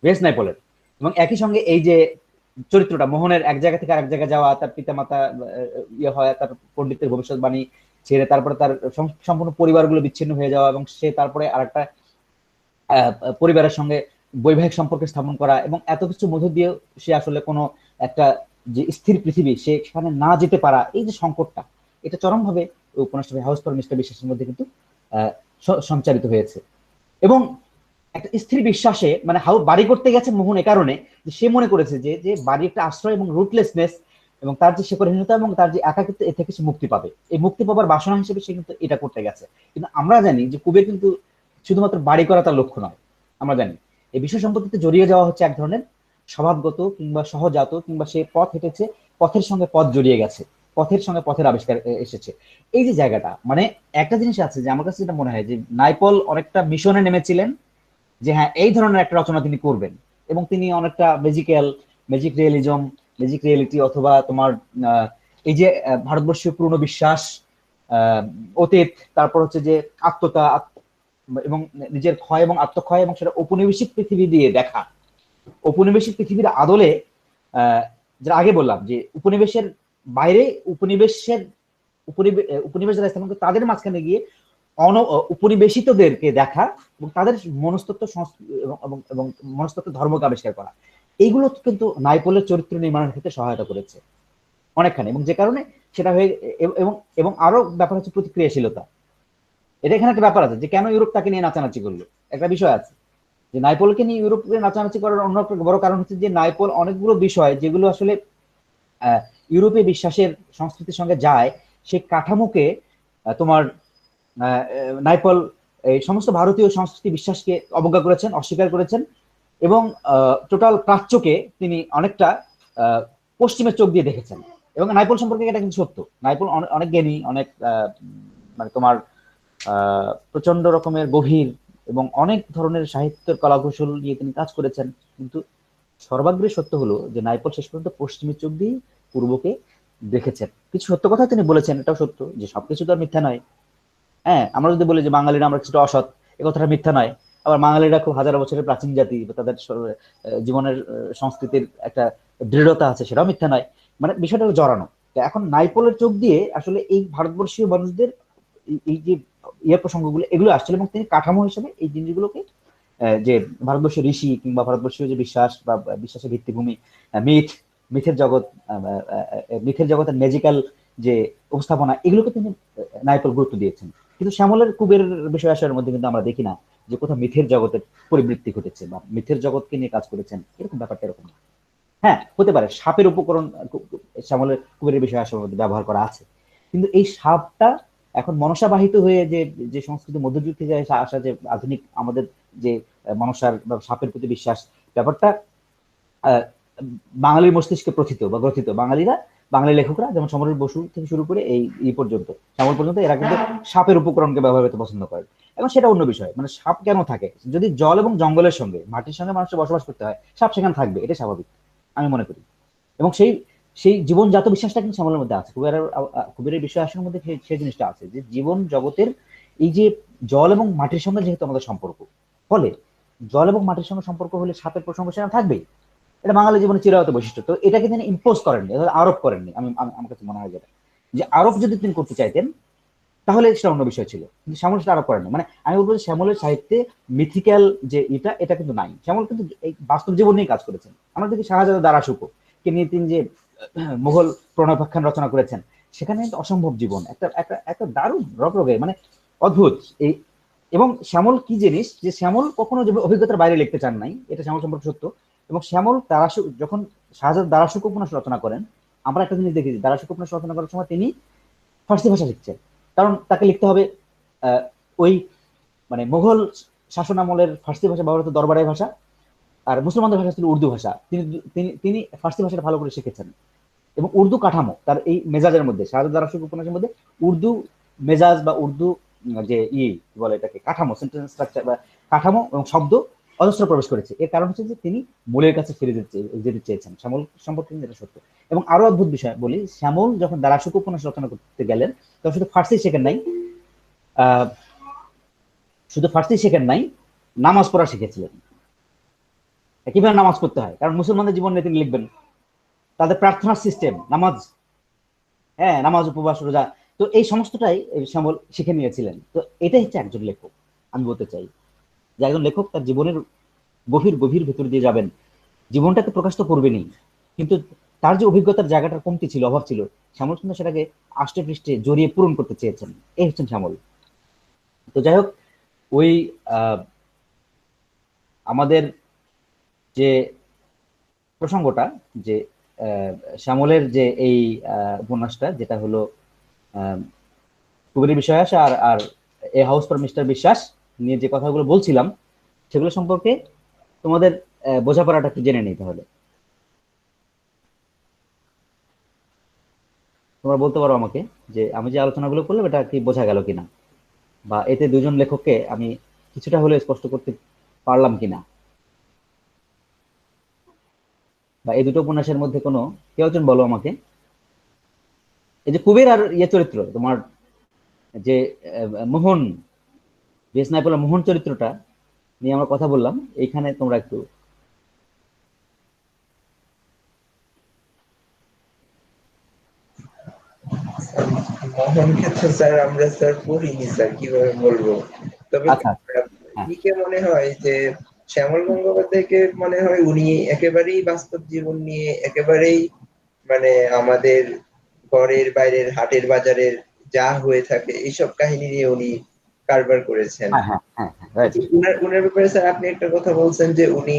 ভেস নাইপলের। এবং একই সঙ্গে এই যে চরিত্রটা মোহনের এক জায়গা থেকে আরেক জায়গায় যাওয়া, তার পিতামাতা ইয়ে হয়, তার পণ্ডিতের ভবিষ্যৎবাণী ছেড়ে তারপরে তার সম্পূর্ণ পরিবারগুলো বিচ্ছিন্ন হয়ে যাওয়া, এবং সে তারপরে আরেকটা পরিবারের সঙ্গে বৈবাহিক সম্পর্ক স্থাপন করা, এবং এত কিছু মধ্য দিয়ে সে আসলে কোনো একটা যে স্থির পৃথিবী সেখানে না যেতে পারা, এই যে সংকটটা, এটা চরমভাবে উপন্যাসটা হাউস ফর মিস্টার বিশ্বাসের মধ্যে কিন্তু সঞ্চারিত হয়েছে। এবং একটা স্থির বিশ্বাসে মানে বাড়ি করতে গেছে মোহন এ কারণে যে সে মনে করেছে যে যে বাড়ি একটা আশ্রয় এবং রুটলেসনেস এবং তার যে শেকড়হীনতা এবং তার যে একাকিত্ব, এ থেকে সে মুক্তি পাবে, এই মুক্তি পাবার বাসনা হিসেবে সে কিন্তু এটা করতে গেছে। কিন্তু আমরা জানি যে কুবের কিন্তু শুধুমাত্র বাড়ি করা তার লক্ষ্য নয়। আমরা জানি এই বিশ্ব সম্পত্তিতে জড়িয়ে যাওয়া হচ্ছে এক ধরনের স্বভাবগত কিংবা সহজাত, কিংবা সে পথ হেঁটেছে, পথের সঙ্গে পথ জড়িয়ে গেছে, পথের সঙ্গে পথের আবিষ্কার এসেছে। এই যে জায়গাটা, মানে একটা জিনিস আছে যে আমার কাছে যেটা মনে হয় যে নাইপল অনেকটা মিশনে নেমেছিলেন যে হ্যাঁ এই ধরনের একটা রচনা তিনি করবেন, এবং তিনি অনেকটা ম্যাজিক রিয়েলিজম, ম্যাজিক রিয়েলিটি, অথবা তোমার এই যে ভারতবর্ষীয় পুরনো বিশ্বাস, অতীত, তারপর হচ্ছে যে আত্মতা এবং নিজের ক্ষয় এবং আত্মক্ষয়, এবং সেটা ঔপনিবেশিক পৃথিবী দিয়ে দেখা, ঔপনিবেশিক পৃথিবীর আদলে যেটা আগে বললাম যে উপনিবেশের বাইরে উপনিবেশ যারা স্থাপন করে তাদের মাঝখানে গিয়ে উপনিবেশিতদেরকে দেখা, এবং তাদের মনস্তত্ত্ব এবং মনস্তত্ত্ব ধর্মকে আবিষ্কার করা, এইগুলো কিন্তু নাইপলের চরিত্র নির্মাণের ক্ষেত্রে সহায়তা করেছে অনেকখানি। এবং যে কারণে সেটা হয়ে এবং এবং আরো ব্যাপার হচ্ছে প্রতিক্রিয়াশীলতা। এটা এখানে একটা ব্যাপার আছে যে কেন ইউরোপ তাকে নিয়ে নাচানাচি করলো, একটা বিষয় আছে যে নাইপলকে নিয়ে ইউরোপে নাচানাচি করার অন্য একটা বড় কারণ হচ্ছে যে নাইপল অনেকগুলো বিষয় যেগুলো আসলে ইউরোপে বিশ্বাসের সংস্কৃতির সঙ্গে যায়, সেই কাঠামোকে তোমার নাইপল এই সমস্ত ভারতীয় সংস্কৃতি বিশ্বাসকে অবজ্ঞা করেছেন, অস্বীকার করেছেন, এবং টোটাল প্রাচ্যকে তিনি অনেকটা পশ্চিমের চোখ দিয়ে দেখেছেন। এবং নাইপল সম্পর্কে এটা কিন্তু সত্য, নাইপল অনেক জ্ঞানী, অনেক মানে তোমার প্রচন্ড রকমের গভীর এবং অনেক ধরনের সাহিত্যের কলাকৌশল নিয়ে তিনি কাজ করেছেন। কিন্তু সর্বাগ্রে সত্য হলো যে নাইপল শেষ পর্যন্ত পশ্চিমের চোখ দিয়ে পূর্বকে দেখেছেন। কিছু সত্য কথা তিনি বলেছেন, এটাও সত্য যে সবকিছু তো আর মিথ্যা নয়। হ্যাঁ, আমরা যদি বলি যে বাঙালিরা আমরা কিছুটা অসৎ, এ কথাটা মিথ্যা নয়। আবার বাঙালিরা খুব হাজার বছরের প্রাচীন জাতি, তাদের জীবনের সংস্কৃতির একটা দৃঢ়তা আছে, সেটাও মিথ্যা নয়। মানে বিষয়টা জড়ানো। এখন নাইপলের চোখ দিয়ে আসলে এই ভারতবর্ষীয় মানুষদের এই যে প্রসঙ্গগুলো এগুলো আসছিল, এবং তিনি কাঠামো হিসেবে এই জিনিসগুলোকে যে ভারতবর্ষের ঋষি কিংবা ভারতবর্ষীয় যে বিশ্বাস বা বিশ্বাসের ভিত্তিভূমি, মিথের জগৎ, মিথের জগতের ম্যাজিক্যাল যে উপস্থাপনা, এগুলোকে তিনি নাইপল গুরুত্ব দিয়েছেন। কিন্তু শ্যামলের কুবের বিষয় আসার মধ্যে কিন্তু আমরা দেখি না যে কোথাও মিথের জগতের পরিবৃত্তি ঘটেছে বা মিথের জগৎকে নিয়ে কাজ করেছেন, এরকম ব্যাপারটা এরকম না। হ্যাঁ, হতে পারে সাপের উপকরণ শ্যামলের কুবেরের বিষয় আসার মধ্যে ব্যবহার করা আছে, কিন্তু এই সাপটা এখন মনসাবাহিত হয়ে যে যে সংস্কৃতি মধ্যযুগ থেকে আসা যে আধুনিক আমাদের যে মনসার বা সাপের প্রতি বিশ্বাস ব্যাপারটা বাঙালির মস্তিষ্কে প্রথিত বা গ্রথিত। বাঙালি লেখকরা যেমন সমরেশ বসু থেকে শুরু করে এই পর্যন্ত শ্যামল পর্যন্ত এরা কিন্তু সাপের উপকরণকে ব্যবহার করতে পছন্দ করে। এবং সেটা অন্য বিষয়, মানে সাপ কেন থাকে, যদি জল এবং জঙ্গলের সঙ্গে মাটির সঙ্গে মানুষের বসবাস করতে হয়, সাপ সেখানে থাকবে, এটা স্বাভাবিক আমি মনে করি। এবং সেই জীবনজাত বিশ্বাসটা কিন্তু শ্যামলের মধ্যে আছে, কুবেরের বিষয় আসার মধ্যে সেই জিনিসটা আছে যে জীবন জগতের এই যে জল এবং মাটির সঙ্গে যেহেতু আমাদের সম্পর্ক, ফলে জল এবং মাটির সঙ্গে সম্পর্ক হলে সাপের প্রসঙ্গ সেখানে থাকবেই। এটা বাঙালি জীবনে চিরায়ত বৈশিষ্ট্য। তো এটাকে তিনি ইম্পোজ করেননি, আরোপ করেননি। আমার কাছে মনে হয় যেটা যে আরোপ যদি তিনি করতে চাইতেন তাহলে সেটা অন্য বিষয় ছিল, কিন্তু শ্যামল সেটা আরোপ করেননি। মানে আমি বলবো যে শ্যামলের সাহিত্যে মিথিক্যাল যে এটা কিন্তু নাই। শ্যামল কিন্তু এই বাস্তব জীবন নিয়ে কাজ করেছেন। আমরা দেখি শাহজাদা দারাশুকো কে নিয়ে তিনি যে মুঘল প্রণয়পাখ্যান রচনা করেছেন, সেখানে অসম্ভব জীবন, একটা একটা একটা দারুণ রগরগে, মানে অদ্ভুত। এই এবং শ্যামল কি জিনিস যে শ্যামল কখনো অভিজ্ঞতার বাইরে লিখতে চান নাই, এটা শ্যামল সম্পর্কে সত্য। এবং শ্যামল যখন শাহজাদ দারাশুকো উপন্যাস রচনা করেন, আমরা একটা জিনিস দেখি দারাশুকো উপন্যাস রচনা করার সময় তিনি ফার্সি ভাষা শিখছেন, কারণ তাকে লিখতে হবে ওই মানে মুঘল শাসন আমলের ফার্সি ভাষা ব্যবহৃত দরবারের ভাষা, আর মুসলমানদের ভাষা ছিল উর্দু ভাষা। তিনি তিনি তিনি ফার্সি ভাষাটা ভালো করে শিখেছেন, এবং উর্দু কাঠামো তার এই মেজাজের মধ্যে, শাহজাদ দারাশুকো উপন্যাসের মধ্যে উর্দু মেজাজ বা উর্দু যে বলে এটাকে কাঠামো, সেন্টেন্স স্ট্রাকচার বা কাঠামো এবং শব্দ অজস্র প্রবেশ করেছে। এর কারণ হচ্ছে যে তিনি মূলের কাছে ফিরে যেতে চেয়েছেন। শ্যামল সম্পর্কে এটা সত্য। এবং আরো অদ্ভুত বিষয় বলি, শ্যামল যখন দারাশুকো উপন্যাস রচনা করতে গেলেন তখন শুধু ফার্সি শেখেন নাই, নামাজ পড়া শিখেছিলেন। কিভাবে নামাজ পড়তে হয়, কারণ মুসলমানদের জীবন নিয়ে তিনি লিখবেন। তাদের প্রার্থনার সিস্টেম, নামাজ, হ্যাঁ নামাজ, উপবাস, রোজা, তো এই সমস্তটাই শ্যামল শিখে নিয়েছিলেন। তো এটাই হচ্ছে একজন লেখক। আমি বলতে চাই যে একজন লেখক তার জীবনের গভীর গভীর ভেতর দিয়ে যাবেন, জীবনটাকে প্রকাশ তো করবেনই, কিন্তু তার যে অভিজ্ঞতার জায়গাটার কমতি ছিল, অভাব ছিল, শ্যামল কিন্তু সেটাকে আষ্টে পৃষ্ঠে জড়িয়ে পূরণ করতে চেয়েছেন। এই হচ্ছেন শ্যামল। তো যাই হোক, ওই আহ, আমাদের যে প্রসঙ্গটা, যে আহ, শ্যামলের যে এই উপন্যাসটা, যেটা হলো আহ, কুবেরের বিশ্বাস আর আর এ হাউস ফর মিস্টার বিশ্বাস নিয়ে যে কথাগুলো বলছিলাম, সেগুলো সম্পর্কে তোমাদের বোঝাপড়াটা একটু জেনে নিই তাহলে। তোমরা বলতে পারো আমাকে যে আমি যে আলোচনাগুলো করলাম এটা কি বোঝা গেল কিনা, বা এতে দুজন লেখককে আমি কিছুটা হলে স্পষ্ট করতে পারলাম কিনা, বা এই দুটো উপন্যাসের মধ্যে কোনো কেউ একজন বলো আমাকে। এই যে কুবের আর ইয়ে চরিত্র তোমার, যে মোহন, ভিএস নাইপোলের মোহন চরিত্রটা নিয়ে আমরা কথা বললাম, এইখানে তোমরা একটু। মোহনকে তো স্যার আমরা স্যার পড়িনি স্যার, কিভাবে বলবো। তবে আচ্ছা, হ্যাঁ, দিকে মনে হয় যে শ্যামল গঙ্গোপাধ্যায়কে মনে হয় উনি একেবারেই বাস্তব জীবন নিয়ে একেবারেই মানে আমাদের ঘরের বাইরের হাটের বাজারের যা হয়ে থাকে এইসব কাহিনী নিয়ে উনি কারবার করেছেন। হ্যাঁ, হ্যাঁ, হ্যাঁ, রাইট। উনার উনার ব্যাপারে স্যার আপনি একটা কথা বলছেন যে উনি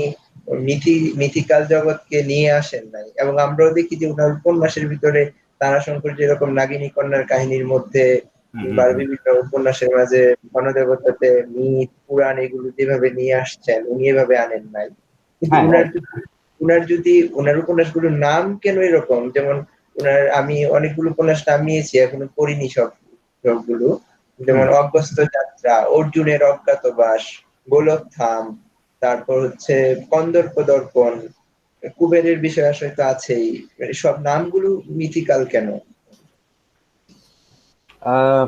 মিথিকাল জগৎকে নিয়ে আসেন নাই, এবং আমরাও দেখি যে উনার উপন্যাসের ভিতরে তারাশঙ্কর যেরকম নাগিনী কন্যার কাহিনীর মধ্যে হুম, হুম, কিংবা হুম। বিভিন্ন উপন্যাসের মাঝে বনদেবতাতে মিথ পুরাণ এগুলো যেভাবে নিয়ে আসছেন উনি এভাবে আনেন নাই। কিন্তু হ্যাঁ, রাইট। উনার উপন্যাসগুলোর নাম কেন এরকম, যেমন আমি অনেকগুলো উপন্যাস নাম নিয়েছি, এখনো পড়িনি সবগুলো, হুম। যেমন অগস্ত্য যাত্রা, অর্জুনের অজ্ঞাতবাস, গোলকধাম, তারপর হচ্ছে কন্দর্প দর্পণ, কুবেরের বিষয় আসলে তো আছেই। মানে সব নামগুলো মিথিক্যাল কেন? আহ,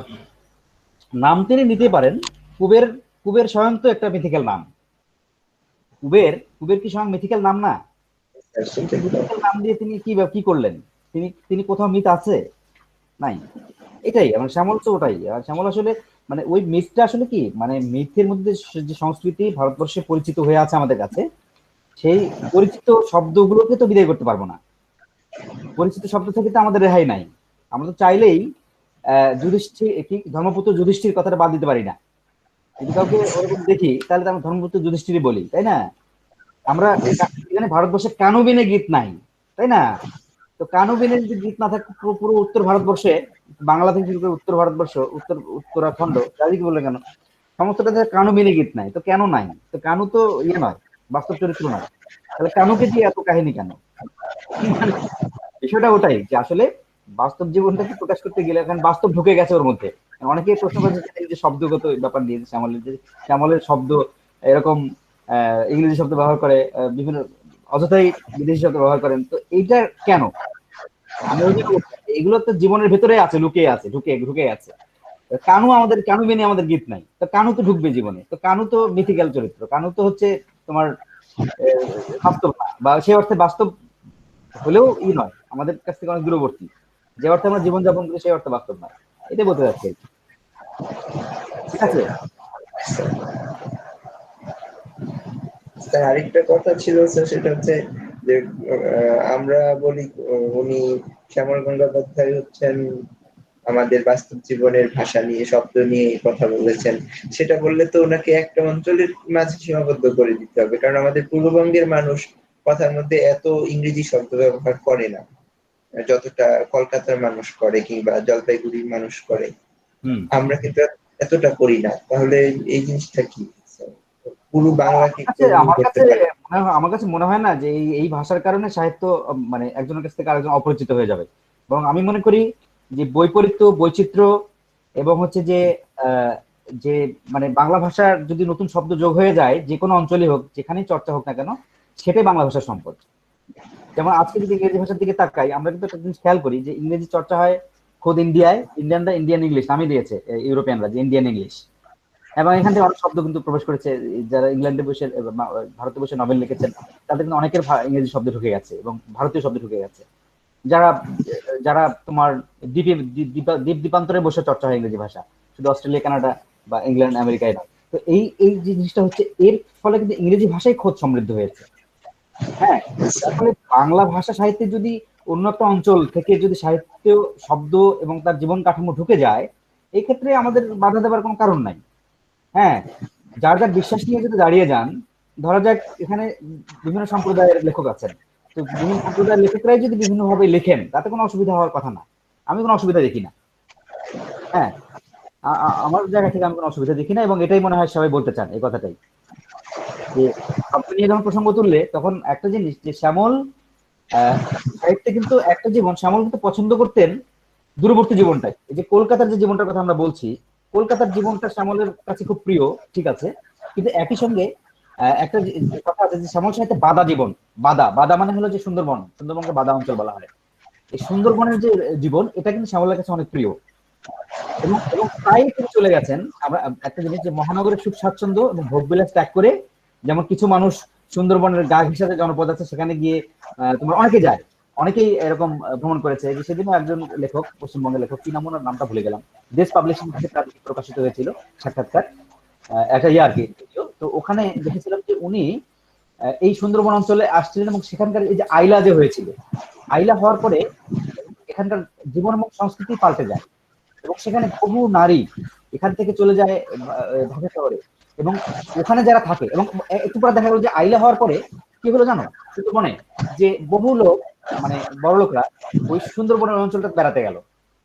নাম তিনি নিতে পারেন। কুবের, কুবের স্বয়ং তো একটা মিথিক্যাল নাম। কুবের, কুবের কি স্বয়ং মিথিক্যাল নাম না? সেটা তো মিথিক্যাল নাম দিয়ে তিনি কি কি করলেন? তিনি তিনি কোথাও মিথ আছে? নাই। এটাই মানে শ্যামল তো ওটাই। আর শ্যামল আসলে মানে ওই মিথটা আসলে কি, মানে মিথের মধ্যে যে সংস্কৃতি ভারতবর্ষে পরিচিত হয়ে আছে আমাদের কাছে, সেই পরিচিত শব্দগুলোকে তো বিদায় করতে পারবো না। পরিচিত শব্দ থেকে তো আমাদের রেহাই নাই। আমরা তো চাইলেই যুধিষ্ঠির কি ধর্মপুত্র যুধিষ্ঠির কথাটা বাদ দিতে পারি না। যদি কাউকে ওরকম দেখি তাহলে তো আমরা ধর্মপুত্র যুধিষ্ঠিরই বলি, তাই না? আমরা এখানে ভারতবর্ষে কানু বিনে গীত নাই, তাই না? তো কানু বিনে যদি গীত না থাকে, পুরো পুরো উত্তর ভারতবর্ষে, বাংলা থেকে শুরু করে উত্তর ভারতবর্ষ, উত্তরাখণ্ড, যাই কি বললে কেন, সমস্তটাতে কানু বিনে গীত নাই। তো কেন নাই? তো কানু তো ইয়ে নয়, বাস্তব চরিত্র নয়। তাহলে কানুকে দিয়ে এত কাহিনী কেন? মানে বিষয়টা ওটাই যে আসলে বাস্তব জীবনটাকে প্রকাশ করতে গেলে এখন বাস্তব ঢুকে গেছে ওর মধ্যে। অনেকেই প্রশ্ন করেছে যে এই যে শব্দগত ব্যাপার নিয়ে, যে শ্যামলের যে শ্যামলের শব্দ এরকম ইংরেজি শব্দ ব্যবহার করে, বিভিন্ন অযথাই বিদেশি শব্দ ব্যবহার করেন, তো এইটা কেন? আমি ওই জন্য বলছি, এগুলো তো জীবনের ভেতরে আছে, লুকিয়ে আছে, ঢুকে ঢুকে আছে। কানু, আমাদের কানু বিনে আমাদের গীত নাই, তো কানু তো ঢুকবে জীবনে। তো কানু তো মিথিক্যাল চরিত্র, কানু তো হচ্ছে তোমার আহ, বাস্তব না, বা সেই অর্থে বাস্তব হলেও নয়, আমাদের কাছ থেকে অনেক দূরবর্তী। যে অর্থে আমরা জীবনযাপন করি সেই অর্থে বাস্তব নয়। এটাই বলতে চাচ্ছি আর কি। ঠিক আছে। স্যার আরেকটা কথা ছিল স্যার, সেটা হচ্ছে যে আমরা বলি উনি শ্যামল গঙ্গোপাধ্যায় হচ্ছেন আমাদের বাস্তব জীবনের ভাষা নিয়ে শব্দ নিয়ে কথা বলেছেন। সেটা বললে তো ওনাকে একটা অঞ্চলের মাঝে সীমাবদ্ধ করে দিতে হবে, কারণ আমাদের পূর্ববঙ্গের মানুষ কথার মধ্যে এত ইংরেজি শব্দ ব্যবহার করে না যতটা কলকাতার মানুষ করে কিংবা জলপাইগুড়ির মানুষ করে। হুম। আমরা কিন্তু এতটা করি না। তাহলে এই জিনিসটা কি পুরো বাংলাকে একটু আমার করতে কাছে পারে? আমার কাছে মনে হয় না যে এই এই ভাষার কারণে সাহিত্য মানে একজনের কাছ থেকে আরেকজন অপরিচিত হয়ে যাবে। বরং আমি মনে করি যে বৈপরীত্য, বৈচিত্র্য, এবং হচ্ছে যে আহ, যে মানে বাংলা ভাষার যদি নতুন শব্দ যোগ হয়ে যায়, যে কোনো অঞ্চলে হোক, যেখানেই চর্চা হোক না কেন, সেটাই বাংলা ভাষার সম্পদ। যেমন আজকে যদি ইংরেজি ভাষার দিকে তাকাই, আমরা কিন্তু একটা জিনিস খেয়াল করি যে ইংরেজি চর্চা হয় খোদ ইন্ডিয়ায়, ইন্ডিয়ানরা ইন্ডিয়ান ইংলিশ নামই দিয়েছে, ইউরোপিয়ানরা যে ইন্ডিয়ান ইংলিশ। এবং এখান থেকে অনেক শব্দ কিন্তু প্রবেশ করেছে, যারা ইংল্যান্ডে বসে ভারতে বসে নভেল লিখেছেন তাদের কিন্তু অনেকের ইংরেজি শব্দ ঢুকে গেছে এবং ভারতীয় শব্দ ঢুকে গেছে, যারা যারা তোমার দ্বীপে দ্বীপ দ্বীপান্তরে বসে চর্চা হয় ইংরেজি ভাষা, শুধু অস্ট্রেলিয়া কানাডা বা ইংল্যান্ড আমেরিকায় না। তো এই এই যে জিনিসটা হচ্ছে, এর ফলে কিন্তু ইংরেজি ভাষাই খোঁজ সমৃদ্ধ হয়েছে। হ্যাঁ, যার ফলে বাংলা ভাষা সাহিত্যে যদি অন্য একটা অঞ্চল থেকে যদি সাহিত্য শব্দ এবং তার জীবন কাঠামো ঢুকে যায়, এই ক্ষেত্রে আমাদের বাধা দেওয়ার কোনো কারণ নাই। হ্যাঁ, যার যার বিশ্বাস নিয়ে যদি দাঁড়িয়ে যান, ধরা যাক এখানে বিভিন্ন সম্প্রদায়ের লেখক আছেন, তো বিভিন্ন সম্প্রদায়ের লেখকরাই যদি বিভিন্নভাবে লেখেন তাতে কোনো অসুবিধা হওয়ার কথা না, আমি কোনো অসুবিধা দেখি না। হ্যাঁ, আমার জায়গা থেকে আমি কোনো অসুবিধা দেখি না, এবং এটাই মনে হয় সবাই বলতে চান এই কথাটাই, যে শব্দ নিয়ে যখন প্রসঙ্গ তুললে তখন একটা জিনিস, যে শ্যামল সাহিত্যে কিন্তু একটা জীবন, শ্যামল কিন্তু পছন্দ করতেন দূরবর্তী জীবনটাই। এই যে কলকাতার যে জীবনটার কথা আমরা বলছি, কলকাতার জীবনটা শ্যামলের কাছে খুব প্রিয়, ঠিক আছে, কিন্তু একই সঙ্গে একটা কথা আছে যে শ্যামল সাহিত্যে বাদা জীবন, বাদা বাদা মানে হলো যে সুন্দরবন, সুন্দরবনকে বাদা অঞ্চল বলা হয়। এই সুন্দরবনের যে জীবন, এটা কিন্তু শ্যামলের কাছে অনেক প্রিয়, এবং এবং প্রায় তিনি চলে গেছেন। আমরা একটা জিনিস, যে মহানগরের সুখ স্বাচ্ছন্দ্য এবং ভোগবিলাস ত্যাগ করে, যেমন কিছু মানুষ সুন্দরবনের গা ঘেঁষাতে জনপদ আছে সেখানে গিয়ে তোমার অনেকে যায়, অনেকেই এরকম ভ্রমণ করেছে। যে সেদিনও একজন লেখক, পশ্চিমবঙ্গের লেখক, কি নাম ওনার, নামটা ভুলে গেলাম, দেশ পাবলিশিং থেকে তার প্রকাশিত হয়েছিল সাক্ষাৎকার, একটা ইয়ে আর কি। তো ওখানে দেখেছিলাম যে উনি এই সুন্দরবন অঞ্চলে আসছিলেন, এবং সেখানকার এই যে আইলা যে হয়েছিল, আইলা হওয়ার পরে এখানকার জীবন এবং সংস্কৃতি পাল্টে যায়, এবং সেখানে বহু নারী এখান থেকে চলে যায় ঢাকা শহরে, এবং ওখানে যারা থাকে, এবং একটু পরে দেখা গেল যে আইলা হওয়ার পরে কি হলো জানো, সুন্দরবনে যে বহু লোক, মানে বড় লোকরা ওই সুন্দরবনের অঞ্চলটা বেড়াতে গেল,